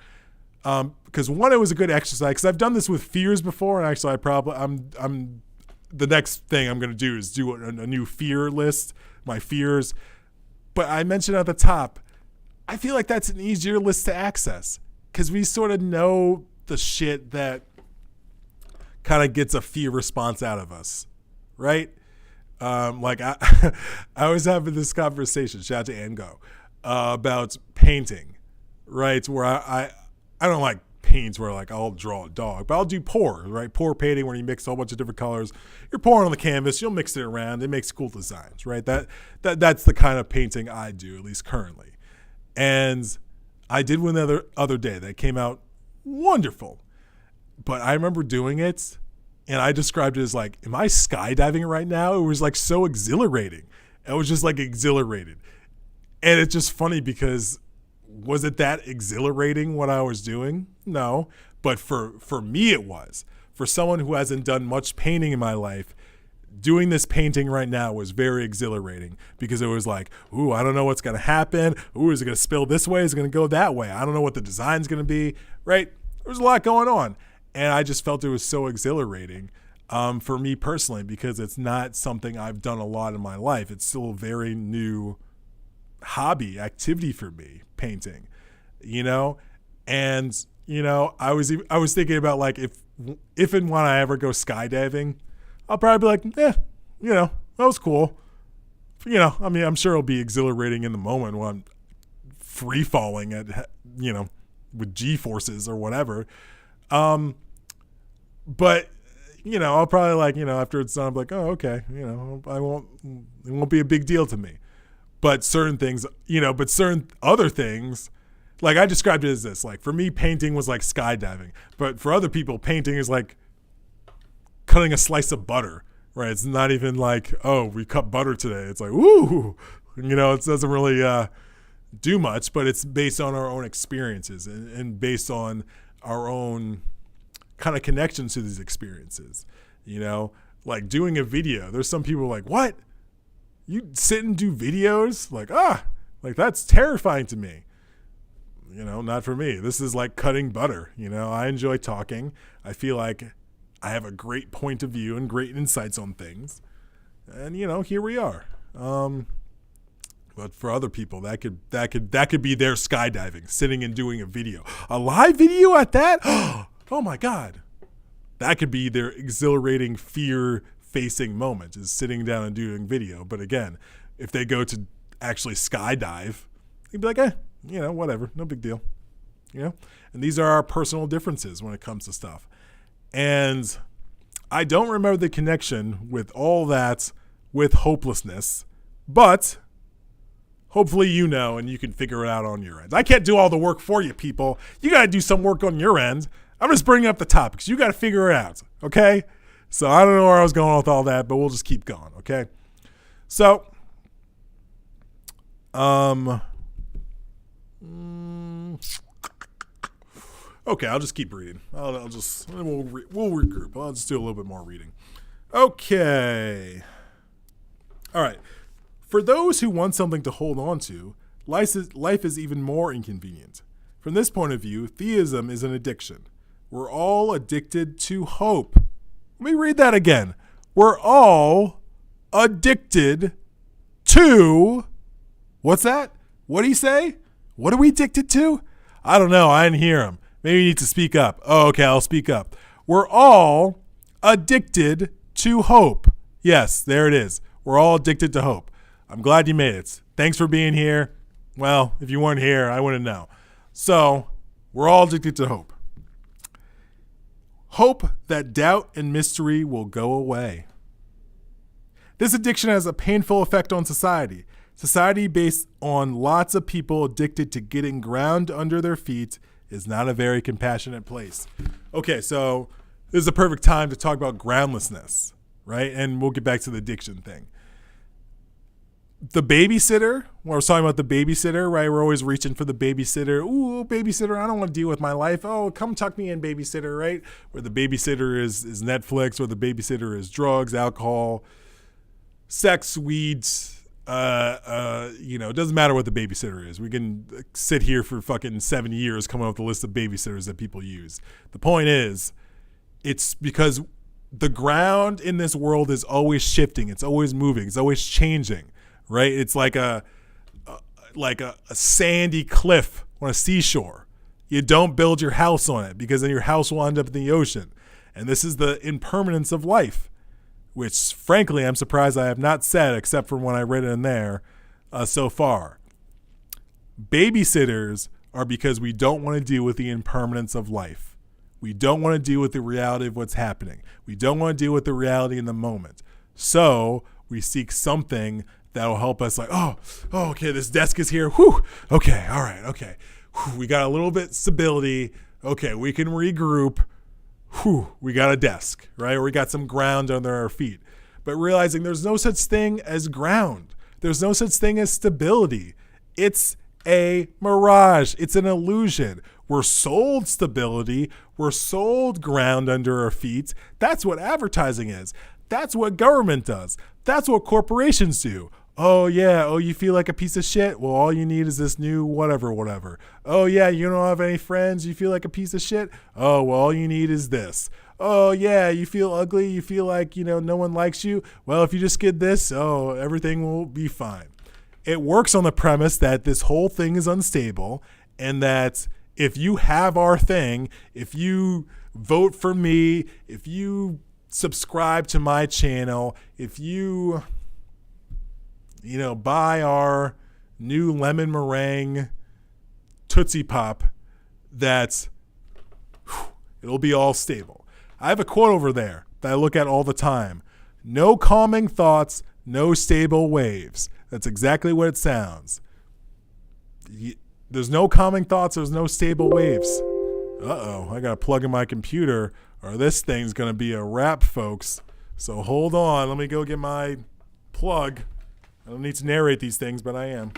Because one, it was a good exercise. Because I've done this with fears before, and actually, I'm the next thing I'm going to do is do a new fear list, my fears. But I mentioned at the top, I feel like that's an easier list to access because we sort of know the shit that kind of gets a fear response out of us, right? I was having this conversation, shout out to Ango, about painting, right? Where I don't like paints where like I'll draw a dog, but I'll do pour, right? Pour painting where you mix a whole bunch of different colors. You're pouring on the canvas, you'll mix it around. It makes cool designs, right? That's the kind of painting I do, at least currently. And I did one the other day that came out wonderful. But I remember doing it, and I described it as like, am I skydiving right now? It was like so exhilarating. I was just like exhilarated. And it's just funny because was it that exhilarating what I was doing? No. But for me it was. For someone who hasn't done much painting in my life, doing this painting right now was very exhilarating because it was like, ooh, I don't know what's going to happen. Ooh, is it going to spill this way? Is it going to go that way? I don't know what the design's going to be, right? There's a lot going on. And I just felt it was so exhilarating for me personally because it's not something I've done a lot in my life. It's still a very new hobby, activity for me, painting, And, I was thinking about like if and when I ever go skydiving, I'll probably be like, that was cool. I'm sure it'll be exhilarating in the moment when I'm free falling at, with G forces or whatever. But, I'll probably after it's done, I'm like, oh, okay. It won't be a big deal to me. But certain things, but certain other things, like I described it as this, like for me, painting was like skydiving, but for other people, painting is like cutting a slice of butter, right? It's not even like, oh, we cut butter today. It's like, woo, it doesn't really do much, but it's based on our own experiences and based on our own kind of connections to these experiences, like doing a video. There's some people like, what? You sit and do videos? Like that's terrifying to me. Not for me. This is like cutting butter. I enjoy talking. I feel like I have a great point of view and great insights on things. And, here we are. But for other people, that could be their skydiving, sitting and doing a video. A live video at that? Oh my God. That could be their exhilarating, fear-facing moment, is sitting down and doing video. But again, if they go to actually skydive, they'd be like, whatever, no big deal. And these are our personal differences when it comes to stuff. And I don't remember the connection with all that with hopelessness, but hopefully and you can figure it out on your end. I can't do all the work for you, people. You got to do some work on your end. I'm just bringing up the topics. You got to figure it out, okay? So I don't know where I was going with all that, but we'll just keep going, okay? So, okay, I'll just keep reading. We'll regroup. I'll just do a little bit more reading. Okay. All right. For those who want something to hold on to, life is even more inconvenient. From this point of view, theism is an addiction. We're all addicted to hope. Let me read that again. We're all addicted to... What's that? What did he say? What are we addicted to? I don't know. I didn't hear him. Maybe you need to speak up. Oh, okay, I'll speak up. We're all addicted to hope. Yes, there it is. We're all addicted to hope. I'm glad you made it. Thanks for being here. Well, if you weren't here, I wouldn't know. So, we're all addicted to hope. Hope that doubt and mystery will go away. This addiction has a painful effect on society. Society based on lots of people addicted to getting ground under their feet is not a very compassionate place. Okay, so this is a perfect time to talk about groundlessness, right? And we'll get back to the addiction thing. The babysitter, when I was talking about the babysitter, right? We're always reaching for the babysitter. Ooh, babysitter, I don't want to deal with my life. Oh, come tuck me in, babysitter, right? Where the babysitter is Netflix, or the babysitter is drugs, alcohol, sex, weeds. It doesn't matter what the babysitter is. We can sit here for fucking 7 years coming up with a list of babysitters that people use. The point is, it's because the ground in this world is always shifting. It's always moving. It's always changing, right? It's like a sandy cliff on a seashore. You don't build your house on it, because then your house will end up in the ocean. And this is the impermanence of life, which frankly I'm surprised I have not said, except for when I read it in there so far. Babysitters are because we don't want to deal with the impermanence of life. We don't want to deal with the reality of what's happening. We don't want to deal with the reality in the moment. So we seek something that will help us, like, okay, this desk is here. Whew. Okay, all right, okay. Whew. We got a little bit stability. Okay, we can regroup. Whew, we got a desk, right? Or we got some ground under our feet. But realizing there's no such thing as ground. There's no such thing as stability. It's a mirage. It's an illusion. We're sold stability. We're sold ground under our feet. That's what advertising is. That's what government does. That's what corporations do. Oh, yeah. Oh, you feel like a piece of shit? Well, all you need is this new whatever. Oh, yeah. You don't have any friends? You feel like a piece of shit? Oh, well, all you need is this. Oh, yeah. You feel ugly? You feel like, no one likes you? Well, if you just get this, everything will be fine. It works on the premise that this whole thing is unstable, and that if you have our thing, if you vote for me, if you subscribe to my channel, if you buy our new lemon meringue Tootsie Pop, that it'll be all stable. I have a quote over there that I look at all the time. No calming thoughts, no stable waves. That's exactly what it sounds. There's no calming thoughts, there's no stable waves. Uh-oh, I got to plug in my computer or this thing's going to be a wrap, folks. So hold on, let me go get my plug. I don't need to narrate these things, but I am.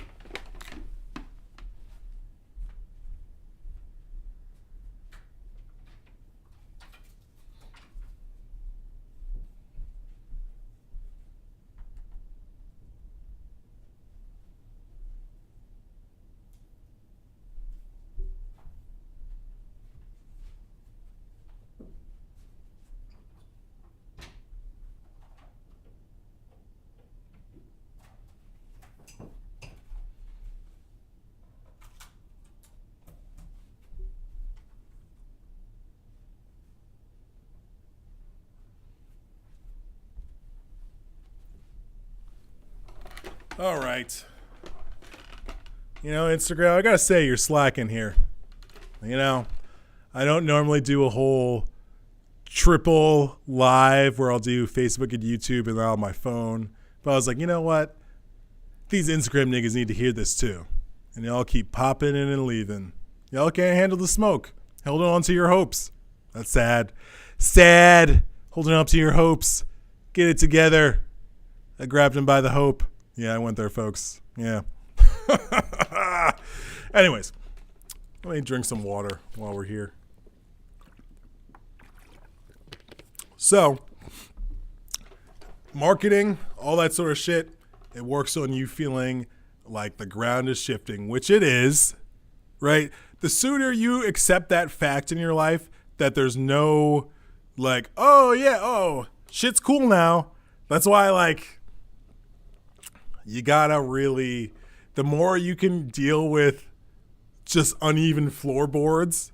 All right. You know, Instagram, I got to say, you're slacking here. You know, I don't normally do a whole triple live where I'll do Facebook and YouTube and on my phone. But I was like, you know what? These Instagram niggas need to hear this too. And y'all keep popping in and leaving. Y'all can't handle the smoke. Holding on to your hopes. That's sad. Sad. Holding on to your hopes. Get it together. I grabbed him by the hope. Yeah, I went there, folks. Yeah. Anyways, let me drink some water while we're here. So, marketing, all that sort of shit, it works on you feeling like the ground is shifting, which it is, right? The sooner you accept that fact in your life that there's no, like, oh, yeah, oh, shit's cool now. That's why, like, you gotta really, the more you can deal with just uneven floorboards,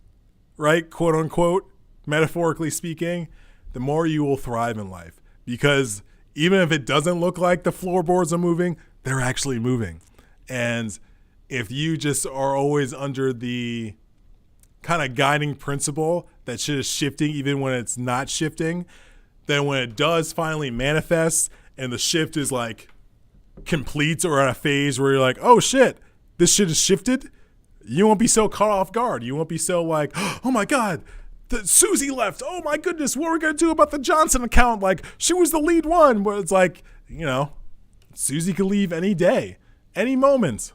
right? Quote unquote, metaphorically speaking, the more you will thrive in life. Because even if it doesn't look like the floorboards are moving, they're actually moving. And if you just are always under the kind of guiding principle that shit is shifting even when it's not shifting, then when it does finally manifest and the shift is like complete or at a phase where you're like, oh shit, this shit has shifted, you won't be so caught off guard. You won't be so like, oh my God, Susie left. Oh my goodness, what are we going to do about the Johnson account? Like, she was the lead one. But it's like, you know, Susie could leave any day, any moment.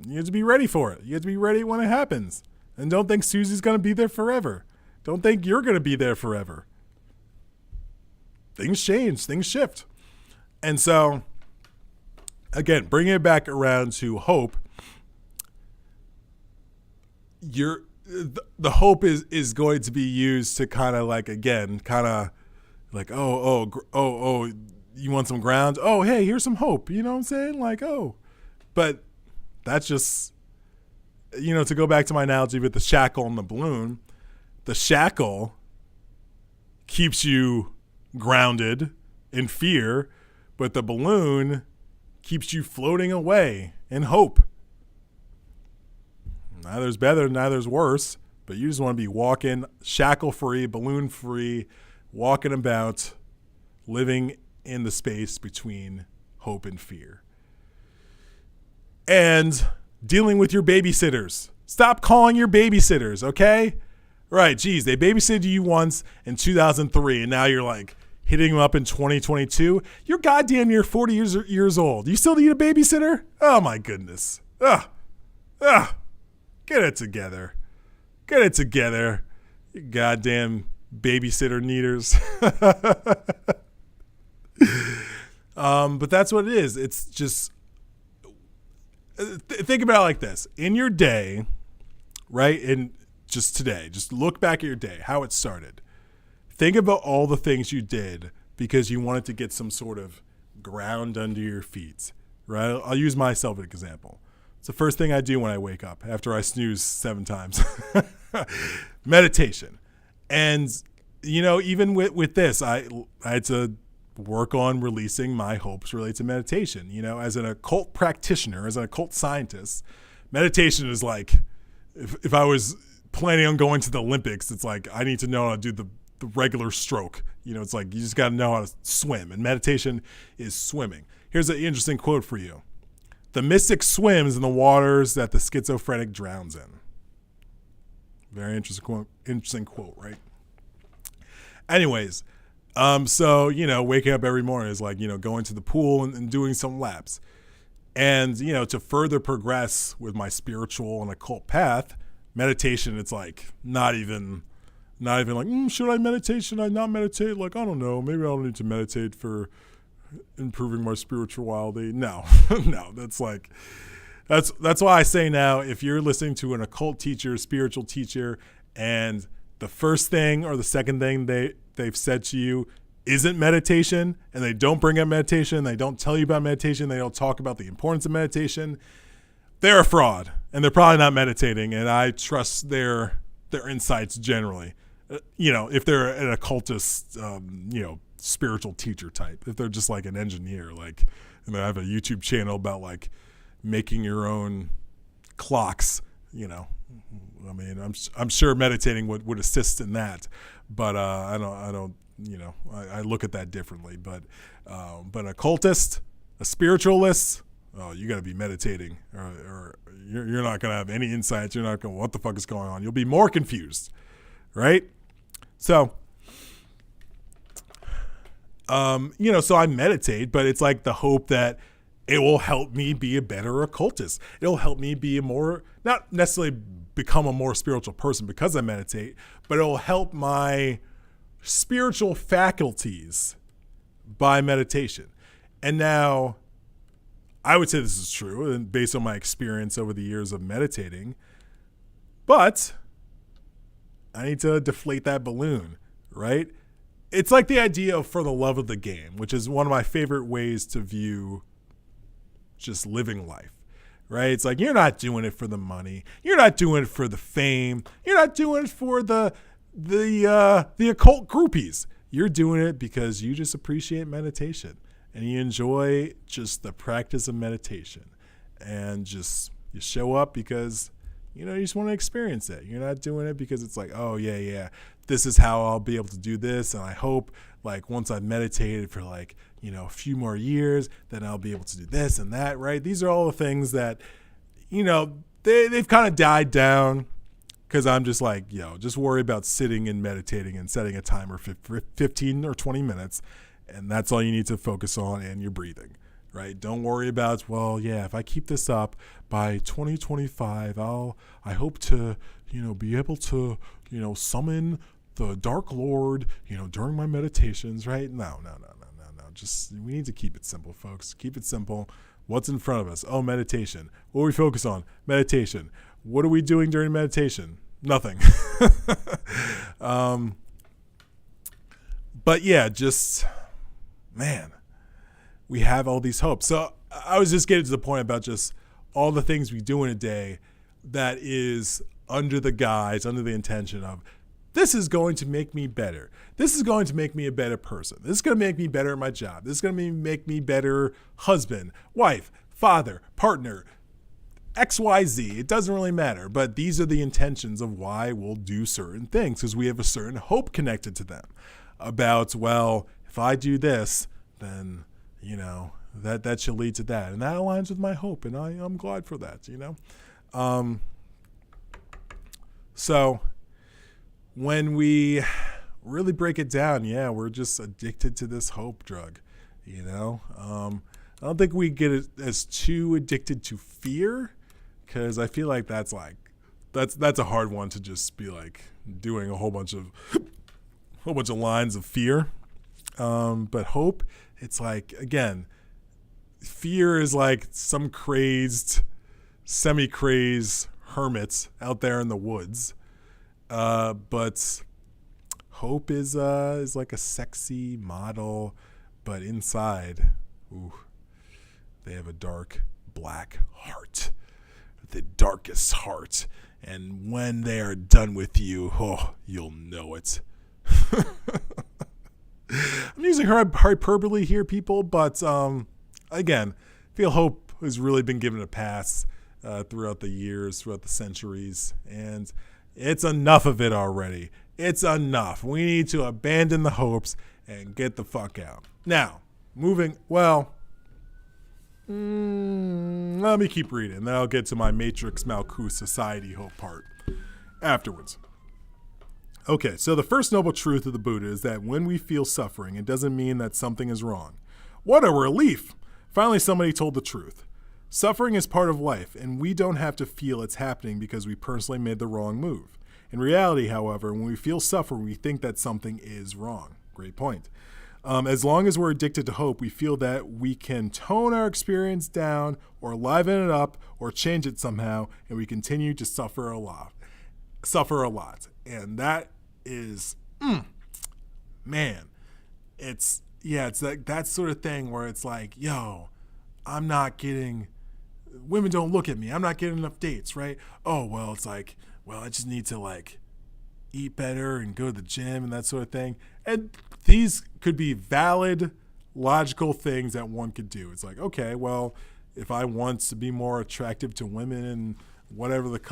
You have to be ready for it. You have to be ready when it happens. And don't think Susie's going to be there forever. Don't think you're going to be there forever. Things change. Things shift. And so, again, bringing it back around to hope, the hope is going to be used to kind of like, again, kind of like, oh, you want some ground? Oh, hey, here's some hope. You know what I'm saying? Like, oh. But that's just, you know, to go back to my analogy with the shackle and the balloon, the shackle keeps you grounded in fear, but the balloon keeps you floating away in hope. Neither's better, neither's worse, but you just want to be walking shackle-free, balloon-free, walking about, living in the space between hope and fear. And dealing with your babysitters. Stop calling your babysitters, okay? Right, geez, they babysitted you once in 2003, and now you're like, hitting them up in 2022. You're goddamn near 40 years old. You still need a babysitter? Oh my goodness. Get it together. Get it together. You goddamn babysitter needers. But that's what it is. It's just, think about it like this. In your day, right? In just today, just look back at your day, how it started. Think about all the things you did because you wanted to get some sort of ground under your feet, right? I'll use myself as an example. It's the first thing I do when I wake up after I snooze 7 times. Meditation. And, you know, even with this, I had to work on releasing my hopes related to meditation. You know, as an occult practitioner, as an occult scientist, meditation is like, if I was planning on going to the Olympics. It's like, I need to know how to do the regular stroke. It's like, you just got to know how to swim, and meditation is swimming. Here's an interesting quote for you. The mystic swims in the waters that the schizophrenic drowns in. Very interesting quote, right? Anyways, so, waking up every morning is like, going to the pool and doing some laps. And, to further progress with my spiritual and occult path, meditation, it's like not even like, should I meditate? Should I not meditate? Like, I don't know. Maybe I don't need to meditate for improving my spirituality. No, no, that's why I say now, if you're listening to an occult teacher, spiritual teacher, and the first thing or the second thing they've said to you isn't meditation, and they don't bring up meditation, they don't tell you about meditation, they don't talk about the importance of meditation, they're a fraud, and they're probably not meditating, and I trust their insights generally. If they're an occultist, spiritual teacher type, if they're just like an engineer, like, and they have a YouTube channel about like making your own clocks, I mean, I'm sure meditating would assist in that, but I don't, I look at that differently. But an occultist, a spiritualist, oh, you got to be meditating, or you're not going to have any insights. You're not going, what the fuck is going on? You'll be more confused, right? So, so I meditate, but it's like the hope that it will help me be a better occultist. It'll help me be not necessarily become a more spiritual person because I meditate, but it'll help my spiritual faculties by meditation. And now, I would say this is true, and based on my experience over the years of meditating, but I need to deflate that balloon, right? It's like the idea of for the love of the game, which is one of my favorite ways to view just living life, right? It's like, you're not doing it for the money. You're not doing it for the fame. You're not doing it for the occult groupies. You're doing it because you just appreciate meditation and you enjoy just the practice of meditation, and just you show up because you just want to experience it. You're not doing it because it's like, oh yeah, this is how I'll be able to do this, and I hope like once I've meditated for like a few more years, then I'll be able to do this and that, right? These are all the things that they've kind of died down. Because I'm just like, just worry about sitting and meditating and setting a timer for 15 or 20 minutes. And that's all you need to focus on, and your breathing, right? Don't worry about, if I keep this up by 2025, I hope to, be able to, summon the Dark Lord, during my meditations, right? No. Just, we need to keep it simple, folks. Keep it simple. What's in front of us? Oh, meditation. What do we focus on? Meditation. What are we doing during meditation? Nothing. But yeah, just, man, we have all these hopes. So I was just getting to the point about just all the things we do in a day that is under the intention of, this is going to make me better. This is going to make me a better person. This is going to make me better at my job. This is going to make me better husband, wife, father, partner, XYZ. It doesn't really matter. But these are the intentions of why we'll do certain things, because we have a certain hope connected to them about, if I do this, then, that should lead to that. And that aligns with my hope. And I'm glad for that, So when we really break it down, we're just addicted to this hope drug, I don't think we get as too addicted to fear, because I feel like that's a hard one to just be like doing a whole bunch of lines of fear. But hope, it's like, again, fear is like some crazed, semi-crazed hermits out there in the woods. But hope is like a sexy model, but inside, they have a dark black heart, the darkest heart. And when they are done with you, you'll know it. I'm using hyperbole here, people, but again, I feel hope has really been given a pass throughout the years, throughout the centuries, and It's enough of it already. It's enough. We need to abandon the hopes and get the fuck out. Now, moving, let me keep reading. Then I'll get to my matrix-malkuth-society hope part afterwards. Okay, so the first noble truth of the Buddha is that when we feel suffering, it doesn't mean that something is wrong. What a relief! Finally, somebody told the truth. Suffering is part of life, and we don't have to feel it's happening because we personally made the wrong move. In reality, however, when we feel suffering, we think that something is wrong. Great point. As long as we're addicted to hope, we feel that we can tone our experience down or liven it up or change it somehow, and we continue to suffer a lot. And that is, man, it's like that sort of thing where it's like, yo, women don't look at me. I'm not getting enough dates, right? Oh, well, it's like, I just need to like eat better and go to the gym and that sort of thing. And these could be valid, logical things that one could do. It's like, okay, well, if I want to be more attractive to women and whatever it's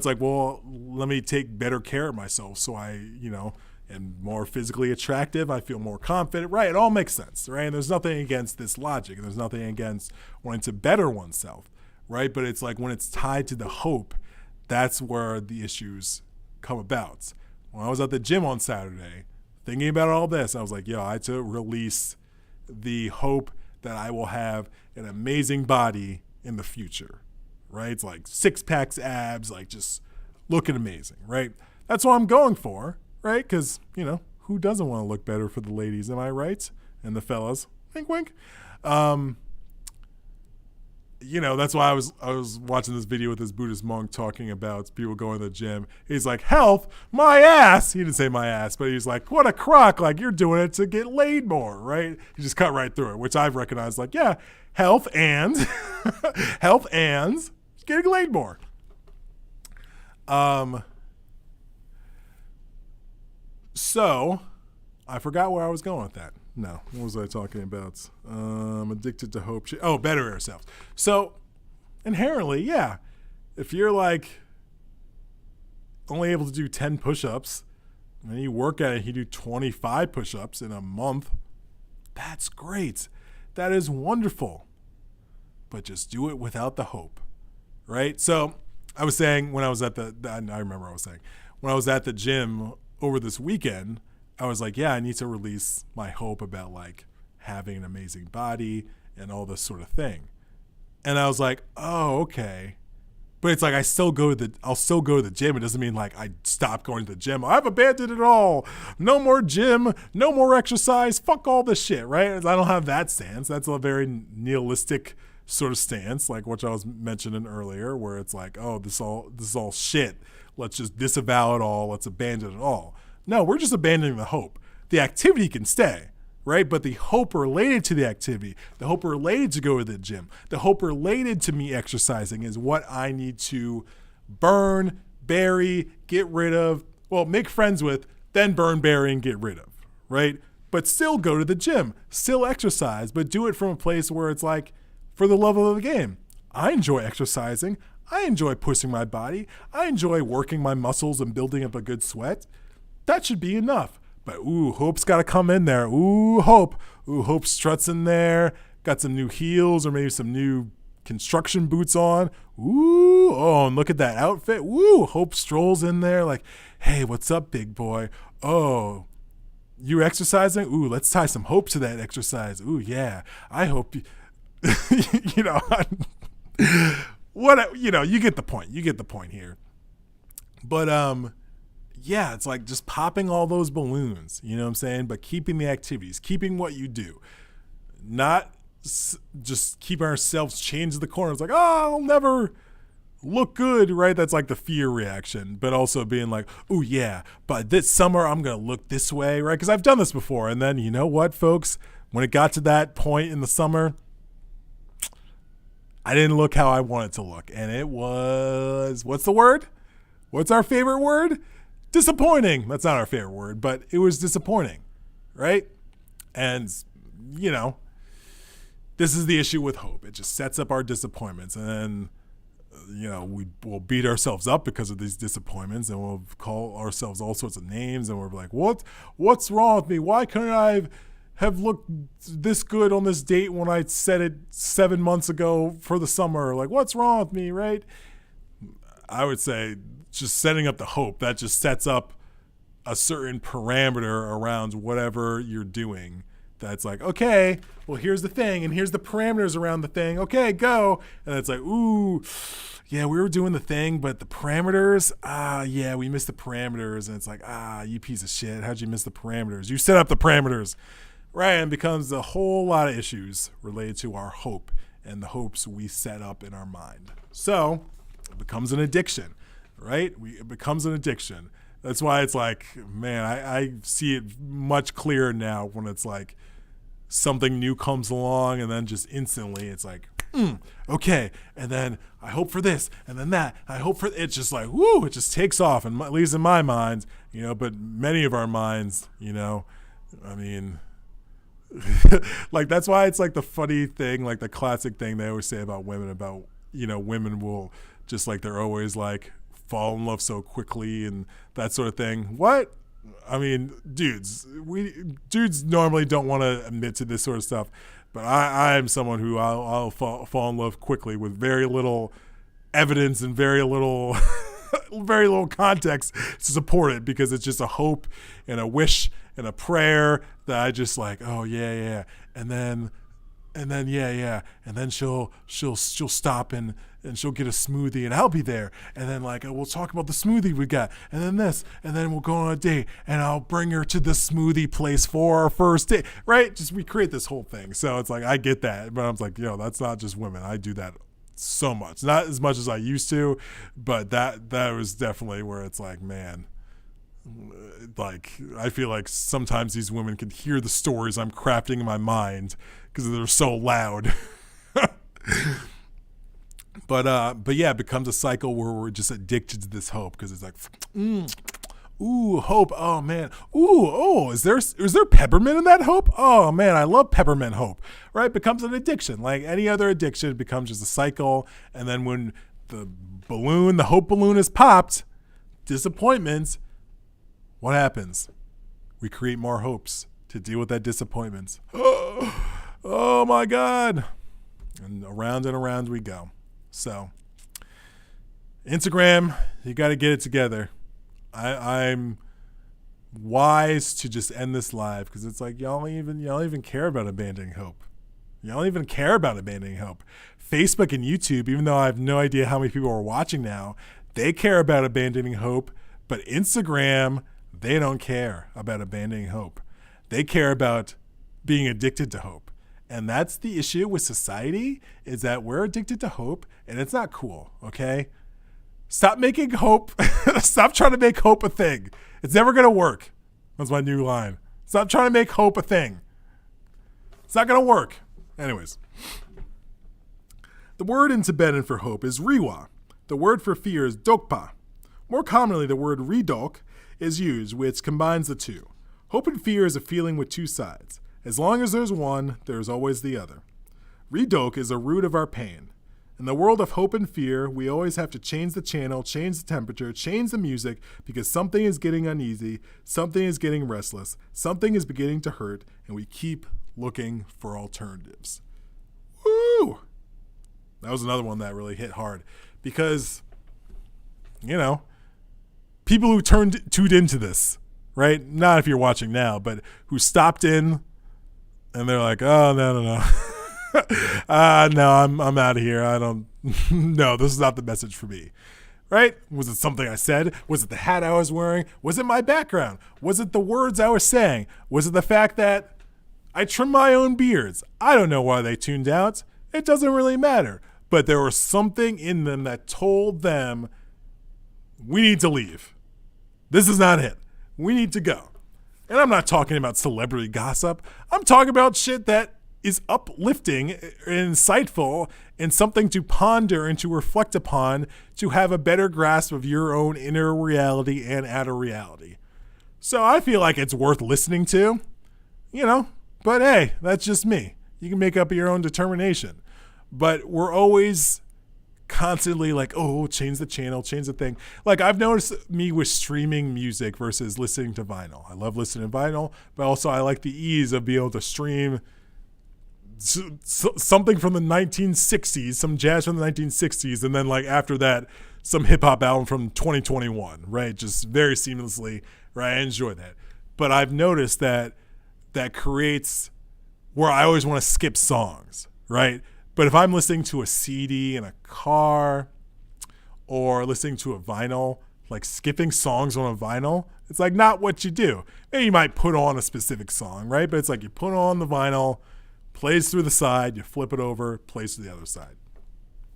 like, well, let me take better care of myself so I, am more physically attractive. I feel more confident, right? It all makes sense, right? And there's nothing against this logic. And there's nothing against wanting to better oneself, right? But it's like when it's tied to the hope, that's where the issues come about. When I was at the gym on Saturday, thinking about all this, I was like, I had to release the hope that I will have an amazing body in the future, right? It's like 6-packs, abs, like just looking amazing, right? That's what I'm going for, right? Because, who doesn't want to look better for the ladies, am I right? And the fellas, wink, wink. That's why I was watching this video with this Buddhist monk talking about people going to the gym. He's like, health, my ass. He didn't say my ass, but he's like, what a crock. Like, you're doing it to get laid more, right? He just cut right through it, which I've recognized, like, yeah, health and getting laid more. So I forgot where I was going with that. No, what was I talking about? Addicted to hope. Better ourselves. So inherently, yeah, if you're like only able to do 10 push-ups and you work at it, you do 25 push-ups in a month, that's great. That is wonderful. But just do it without the hope, right? So I was saying when I was at when I was at the gym over this weekend, I was like, I need to release my hope about like having an amazing body and all this sort of thing. And I was like, oh, okay. But it's like I'll still go to the gym. It doesn't mean like I stop going to the gym. I've abandoned it all. No more gym, no more exercise. Fuck all this shit, right? I don't have that stance. That's a very nihilistic sort of stance, like what I was mentioning earlier, where it's like, oh, this is all shit. Let's just disavow it all. Let's abandon it all. No, we're just abandoning the hope. The activity can stay, right? But the hope related to the activity, the hope related to go to the gym, the hope related to me exercising is what I need to burn, bury, get rid of, make friends with, then burn, bury, and get rid of, right? But still go to the gym, still exercise, but do it from a place where it's like, for the love of the game. I enjoy exercising. I enjoy pushing my body. I enjoy working my muscles and building up a good sweat. That should be enough. But hope's got to come in there. Hope struts in there. Got some new heels or maybe some new construction boots on. And look at that outfit. Hope strolls in there like, hey, what's up, big boy? Oh, you exercising? Let's tie some hope to that exercise. Yeah. I hope you you get the point. You get the point here. But it's like just popping all those balloons, you know what I'm saying? But keeping the activities, keeping what you do, not just keeping ourselves chained to the corner. It's like, I'll never look good, right? That's like the fear reaction, but also being like, but this summer I'm going to look this way, right? Because I've done this before. And then you know what, folks? When it got to that point in the summer, I didn't look how I wanted to look. And it was, what's the word? What's our favorite word? Disappointing. That's not our favorite word, but it was disappointing, right? And, this is the issue with hope. It just sets up our disappointments. And then we will beat ourselves up because of these disappointments, and we'll call ourselves all sorts of names, and we're like, what's wrong with me? Why couldn't I have looked this good on this date when I said it 7 months ago for the summer? Like, what's wrong with me, right? I would say just setting up the hope, that just sets up a certain parameter around whatever you're doing. That's like, okay, well, here's the thing, and here's the parameters around the thing. Okay, go. And it's like, ooh, yeah, we were doing the thing, but the parameters, yeah, we missed the parameters. And it's like, you piece of shit. How'd you miss the parameters? You set up the parameters, right? And it becomes a whole lot of issues related to our hope and the hopes we set up in our mind. So it becomes an addiction, right? It becomes an addiction. That's why it's like, man, I see it much clearer now when it's like something new comes along, and then just instantly it's like, okay, and then I hope for this, and then that. I hope for it's just like, woo, it just takes off, and at least in my mind, but many of our minds, I mean, like that's why it's like the funny thing, like the classic thing they always say about women, women will just like, they're always like fall in love so quickly and that sort of thing. What? I mean, dudes normally don't want to admit to this sort of stuff, but I am someone who I'll fall in love quickly with very little evidence and very little context to support it, because it's just a hope and a wish and a prayer that I just like, oh yeah, and then yeah, and then she'll stop and she'll get a smoothie and I'll be there, and then like we'll talk about the smoothie we got, and then this, and then we'll go on a date and I'll bring her to the smoothie place for our first date, right? Just we create this whole thing. So it's like, I get that, but I'm like, that's not just women. I do that so much, not as much as I used to, but that was definitely where it's like, man, like I feel like sometimes these women can hear the stories I'm crafting in my mind because they're so loud. But yeah, it becomes a cycle where we're just addicted to this hope, because it's like, ooh, hope. Oh man. Ooh, is there peppermint in that hope? Oh man, I love peppermint hope. Right? It becomes an addiction. Like any other addiction, it becomes just a cycle. And then when the hope balloon is popped, disappointments, what happens? We create more hopes to deal with that disappointment. Oh my God. And around we go. So Instagram, you got to get it together. I'm wise to just end this live, because it's like y'all don't even care about abandoning hope. Y'all don't even care about abandoning hope. Facebook and YouTube, even though I have no idea how many people are watching now, they care about abandoning hope. But Instagram, they don't care about abandoning hope. They care about being addicted to hope. And that's the issue with society, is that we're addicted to hope, and it's not cool, okay? Stop making hope. Stop trying to make hope a thing. It's never going to work. That's my new line. Stop trying to make hope a thing. It's not going to work. Anyways. The word in Tibetan for hope is riwa. The word for fear is dokpa. More commonly, the word ridok is used, which combines the two. Hope and fear is a feeling with two sides. As long as there's one, there's always the other. Ridok is a root of our pain. In the world of hope and fear, we always have to change the channel, change the temperature, change the music, because something is getting uneasy, something is getting restless, something is beginning to hurt, and we keep looking for alternatives. Woo! That was another one that really hit hard, because, people who tuned into this, right? Not if you're watching now, but who stopped in and they're like, oh, no. No, I'm out of here. I don't, no, this is not the message for me, right? Was it something I said? Was it the hat I was wearing? Was it my background? Was it the words I was saying? Was it the fact that I trim my own beards? I don't know why they tuned out. It doesn't really matter. But there was something in them that told them, we need to leave. This is not it. We need to go. And I'm not talking about celebrity gossip. I'm talking about shit that is uplifting and insightful and something to ponder and to reflect upon, to have a better grasp of your own inner reality and outer reality. So I feel like it's worth listening to, but hey, that's just me. You can make up your own determination. But we're always constantly like, oh, change the channel, change the thing. Like I've noticed me with streaming music versus listening to vinyl. I love listening to vinyl, but also I like the ease of being able to stream something from the 1960s, some jazz from the 1960s, and then like after that, some hip hop album from 2021, right? Just very seamlessly, right? I enjoy that. But I've noticed that creates where I always want to skip songs, right? But if I'm listening to a CD in a car or listening to a vinyl, like skipping songs on a vinyl, it's like not what you do. Maybe you might put on a specific song, right? But it's like you put on the vinyl, plays through the side, you flip it over, plays to the other side.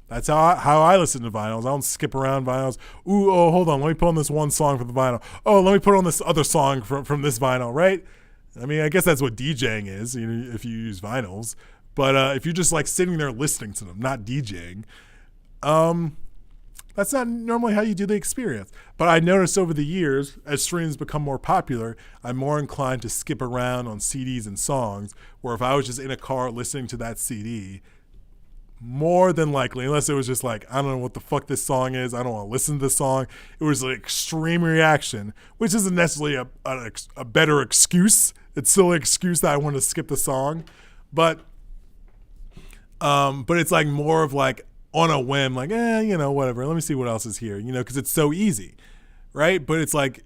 That's how I listen to vinyls. I don't skip around vinyls. Ooh, oh, hold on. Let me put on this one song from the vinyl. Oh, let me put on this other song from this vinyl, right? I mean, I guess that's what DJing is, you know, if you use vinyls. But if you're just like sitting there listening to them, not DJing, that's not normally how you do the experience. But I noticed over the years, as streams become more popular, I'm more inclined to skip around on CDs and songs, where if I was just in a car listening to that CD, more than likely, unless it was just like, I don't know what the fuck this song is, I don't want to listen to this song, it was an extreme reaction, which isn't necessarily a better excuse. It's still an excuse that I want to skip the song. But it's like more of like on a whim, like, you know, whatever, let me see what else is here, you know, because it's so easy, right? But it's like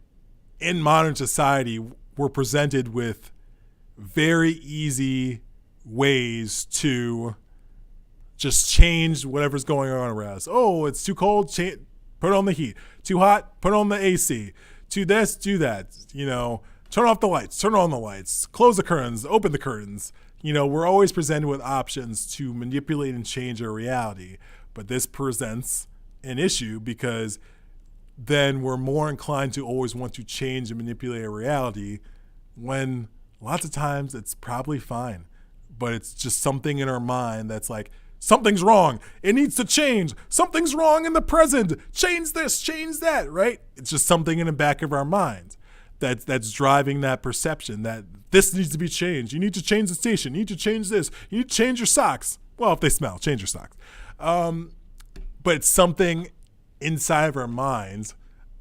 in modern society, we're presented with very easy ways to just change whatever's going on around us. Oh, it's too cold, put on the heat. Too hot, put on the AC. To this, do that. You know, turn off the lights, turn on the lights, close the curtains, open the curtains. You know, we're always presented with options to manipulate and change our reality. But this presents an issue because then we're more inclined to always want to change and manipulate our reality when lots of times it's probably fine. But it's just something in our mind that's like, something's wrong. It needs to change. Something's wrong in the present. Change this, change that, right? It's just something in the back of our minds that's driving that perception that this needs to be changed. You need to change the station. You need to change this. You need to change your socks. Well, if they smell, change your socks. But it's something inside of our minds,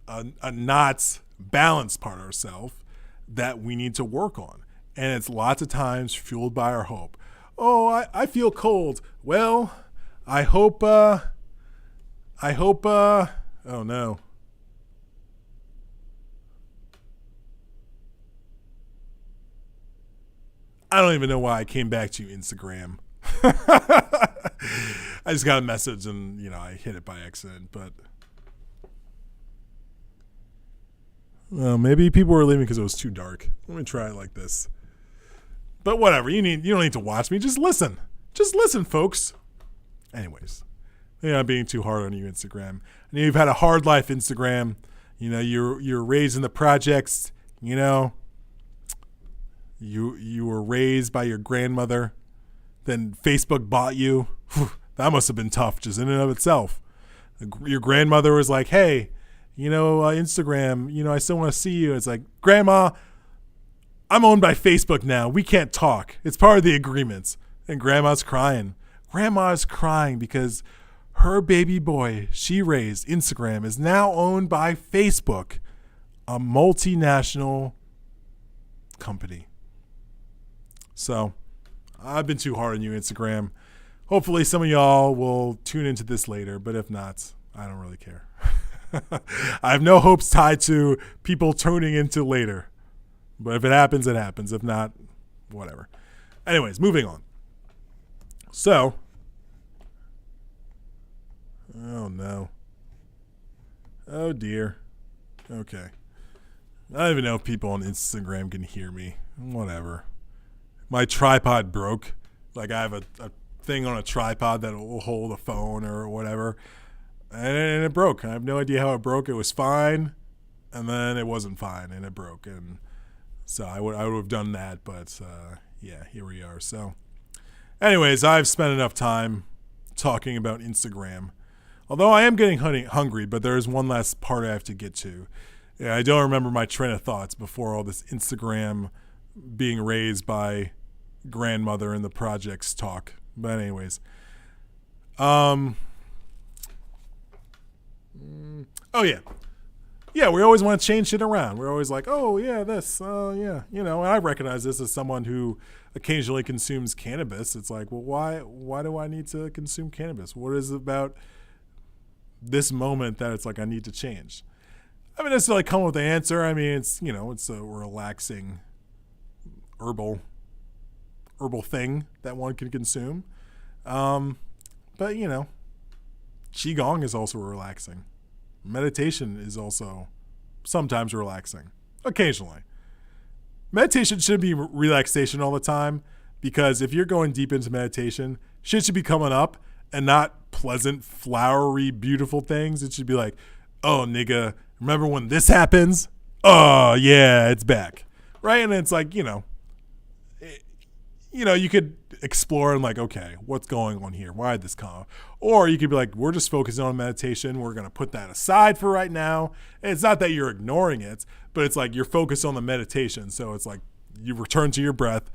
a not balanced part of ourselves that we need to work on. And it's lots of times fueled by our hope. Oh, I feel cold. Well, I hope, oh no. I don't even know why I came back to Instagram. I just got a message and, you know, I hit it by accident, but well, maybe people were leaving because it was too dark. Let me try it like this. But whatever, you don't need to watch me. Just listen. Just listen, folks. Anyways, maybe I'm being too hard on you, Instagram. I know you've had a hard life, Instagram. You know, you're raised in the projects. You know, you were raised by your grandmother. Then Facebook bought you. That must have been tough, just in and of itself. Your grandmother was like, "Hey, you know, Instagram. You know, I still want to see you." It's like, Grandma, I'm owned by Facebook now. We can't talk. It's part of the agreements. And Grandma's crying. Grandma's crying because her baby boy she raised, Instagram, is now owned by Facebook, a multinational company. So I've been too hard on you, Instagram. Hopefully some of y'all will tune into this later, but if not, I don't really care. I have no hopes tied to people tuning into later. But if it happens, it happens. If not, whatever. Anyways, moving on. So, oh no. Oh dear. Okay. I don't even know if people on Instagram can hear me. Whatever. My tripod broke. Like I have a thing on a tripod that will hold a phone or whatever. And it broke. I have no idea how it broke. It was fine. And then it wasn't fine and it broke. And so I would have done that, but yeah, here we are. So anyways, I've spent enough time talking about Instagram. Although I am getting hungry, but there is one last part I have to get to. Yeah, I don't remember my train of thoughts before all this Instagram being raised by grandmother and the projects talk. But anyways, Oh, yeah. Yeah, we always want to change shit around. We're always like, oh, yeah, this, yeah. And I recognize this as someone who occasionally consumes cannabis. It's like, well, why do I need to consume cannabis? What is it about this moment that it's like I need to change? I haven't necessarily come up with the answer. I mean, it's a relaxing herbal thing that one can consume. But, Qigong is also relaxing. Meditation is also sometimes relaxing, occasionally. Meditation shouldn't be relaxation all the time, because if you're going deep into meditation, shit should be coming up and not pleasant, flowery, beautiful things. It should be like, oh, nigga, remember when this happens? Oh, yeah, it's back. Right? And it's like, you could explore and like, okay, what's going on here? Why did this come up? Or you could be like, we're just focusing on meditation. We're going to put that aside for right now. And it's not that you're ignoring it, but it's like you're focused on the meditation. So it's like you return to your breath,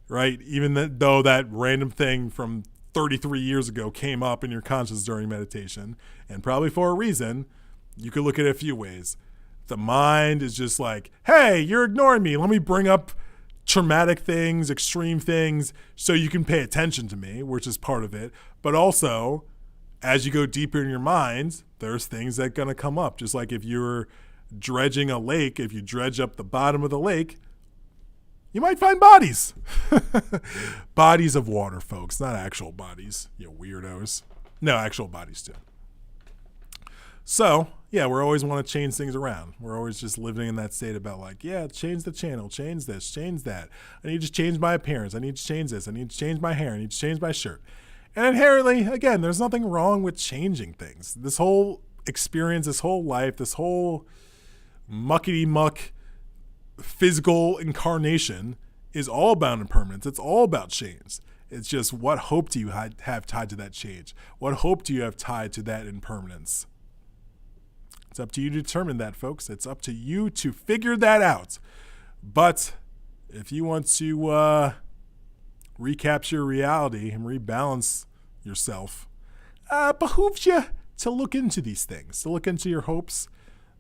right? Even though that random thing from 33 years ago came up in your conscious during meditation, and probably for a reason, you could look at it a few ways. The mind is just like, hey, you're ignoring me. Let me bring up traumatic things, extreme things, so you can pay attention to me, which is part of it. But also, as you go deeper in your mind, there's things that are going to come up. Just like if you're dredging a lake, if you dredge up the bottom of the lake, you might find bodies. Bodies of water, folks, not actual bodies, you weirdos. No, actual bodies too. So, yeah, we always want to change things around. We're always just living in that state about like, yeah, change the channel, change this, change that. I need to change my appearance. I need to change this. I need to change my hair. I need to change my shirt. And inherently, again, there's nothing wrong with changing things. This whole experience, this whole life, this whole muckety-muck physical incarnation is all about impermanence. It's all about change. It's just what hope do you have tied to that change? What hope do you have tied to that impermanence? It's up to you to determine that, folks. It's up to you to figure that out. But if you want to recapture reality and rebalance yourself, behooves you to look into these things, to look into your hopes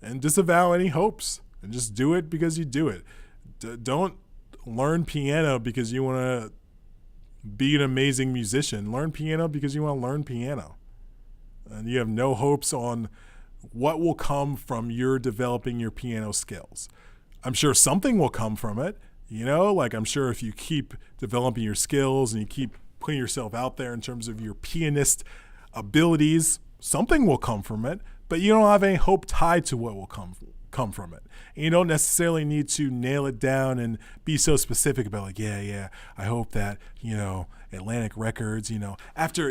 and disavow any hopes, and just do it because you do it. Don't learn piano because you want to be an amazing musician. Learn piano because you want to learn piano. And you have no hopes on what will come from your developing your piano skills. I'm sure something will come from it, like I'm sure if you keep developing your skills and you keep putting yourself out there in terms of your pianist abilities, something will come from it, but you don't have any hope tied to what will come from it. And you don't necessarily need to nail it down and be so specific about like, yeah, I hope that, Atlantic Records, after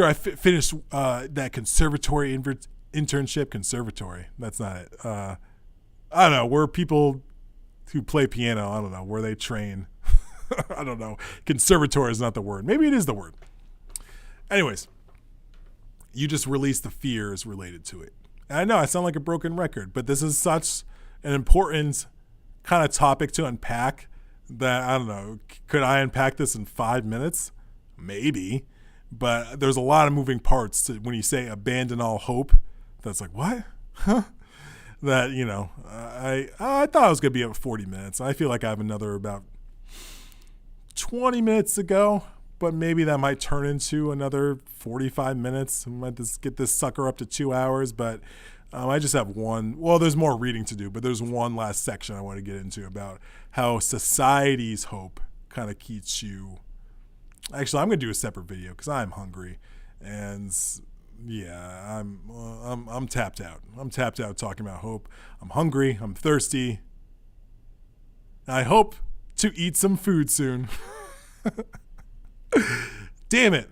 I finish that conservatory internship, that's not it. I don't know, where people who play piano, I don't know, where they train. I don't know. Conservatory is not the word. Maybe it is the word. Anyways, you just release the fears related to it. And I know I sound like a broken record, but this is such an important kind of topic to unpack that, I don't know, could I unpack this in 5 minutes? Maybe. But there's a lot of moving parts to when you say abandon all hope. That's like, what? Huh? That, I thought I was going to be at 40 minutes. I feel like I have another about 20 minutes to go, but maybe that might turn into another 45 minutes. I might just get this sucker up to 2 hours, but I just have one. Well, there's more reading to do, but there's one last section I want to get into about how society's hope kind of keeps you. Actually, I'm going to do a separate video because I'm hungry, and yeah, I'm tapped out. I'm tapped out talking about hope. I'm hungry. I'm thirsty. I hope to eat some food soon. Damn it.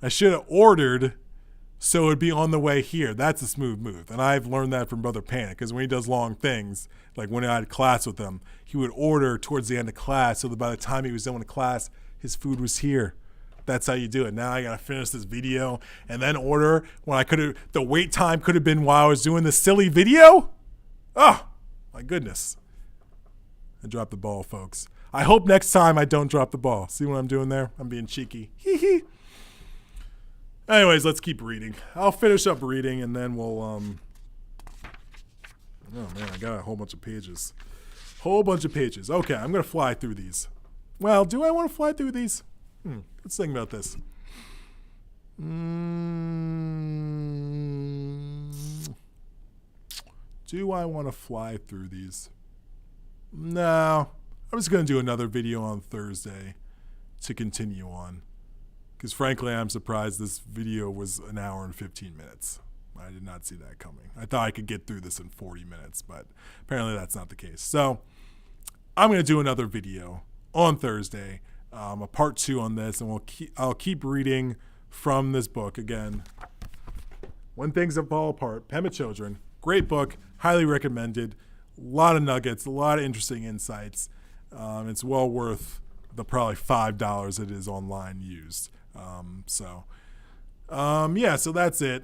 I should have ordered so it'd be on the way here. That's a smooth move. And I've learned that from Brother Panic, because when he does long things, like when I had class with him, he would order towards the end of class so that by the time he was done with class, his food was here. That's how you do it. Now I got to finish this video and then order when I could have, the wait time could have been while I was doing this silly video. Oh, my goodness. I dropped the ball, folks. I hope next time I don't drop the ball. See what I'm doing there? I'm being cheeky. Hee hee. Anyways, let's keep reading. I'll finish up reading and then we'll oh man, I got a whole bunch of pages. Okay, I'm gonna fly through these. Well, do I want to fly through these? Let's think about this. Do I want to fly through these? No. I'm just going to do another video on Thursday to continue on. Because frankly, I'm surprised this video was an hour and 15 minutes. I did not see that coming. I thought I could get through this in 40 minutes, but apparently that's not the case. So I'm going to do another video on Thursday, a part 2 on this, and I'll keep reading from this book. Again, When Things Fall Apart, Pema Chodron. Great book, highly recommended. A lot of nuggets, a lot of interesting insights. It's well worth the probably $5 it is online used. So that's it.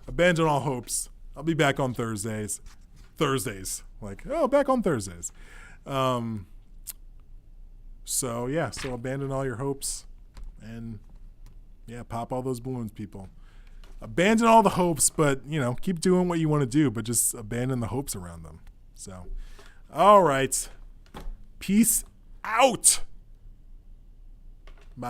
Abandon all hopes. I'll be back on Thursdays. Back on Thursdays. So abandon all your hopes and pop all those balloons, people. Abandon all the hopes, but keep doing what you want to do, but just abandon the hopes around them. So, all right. Peace out.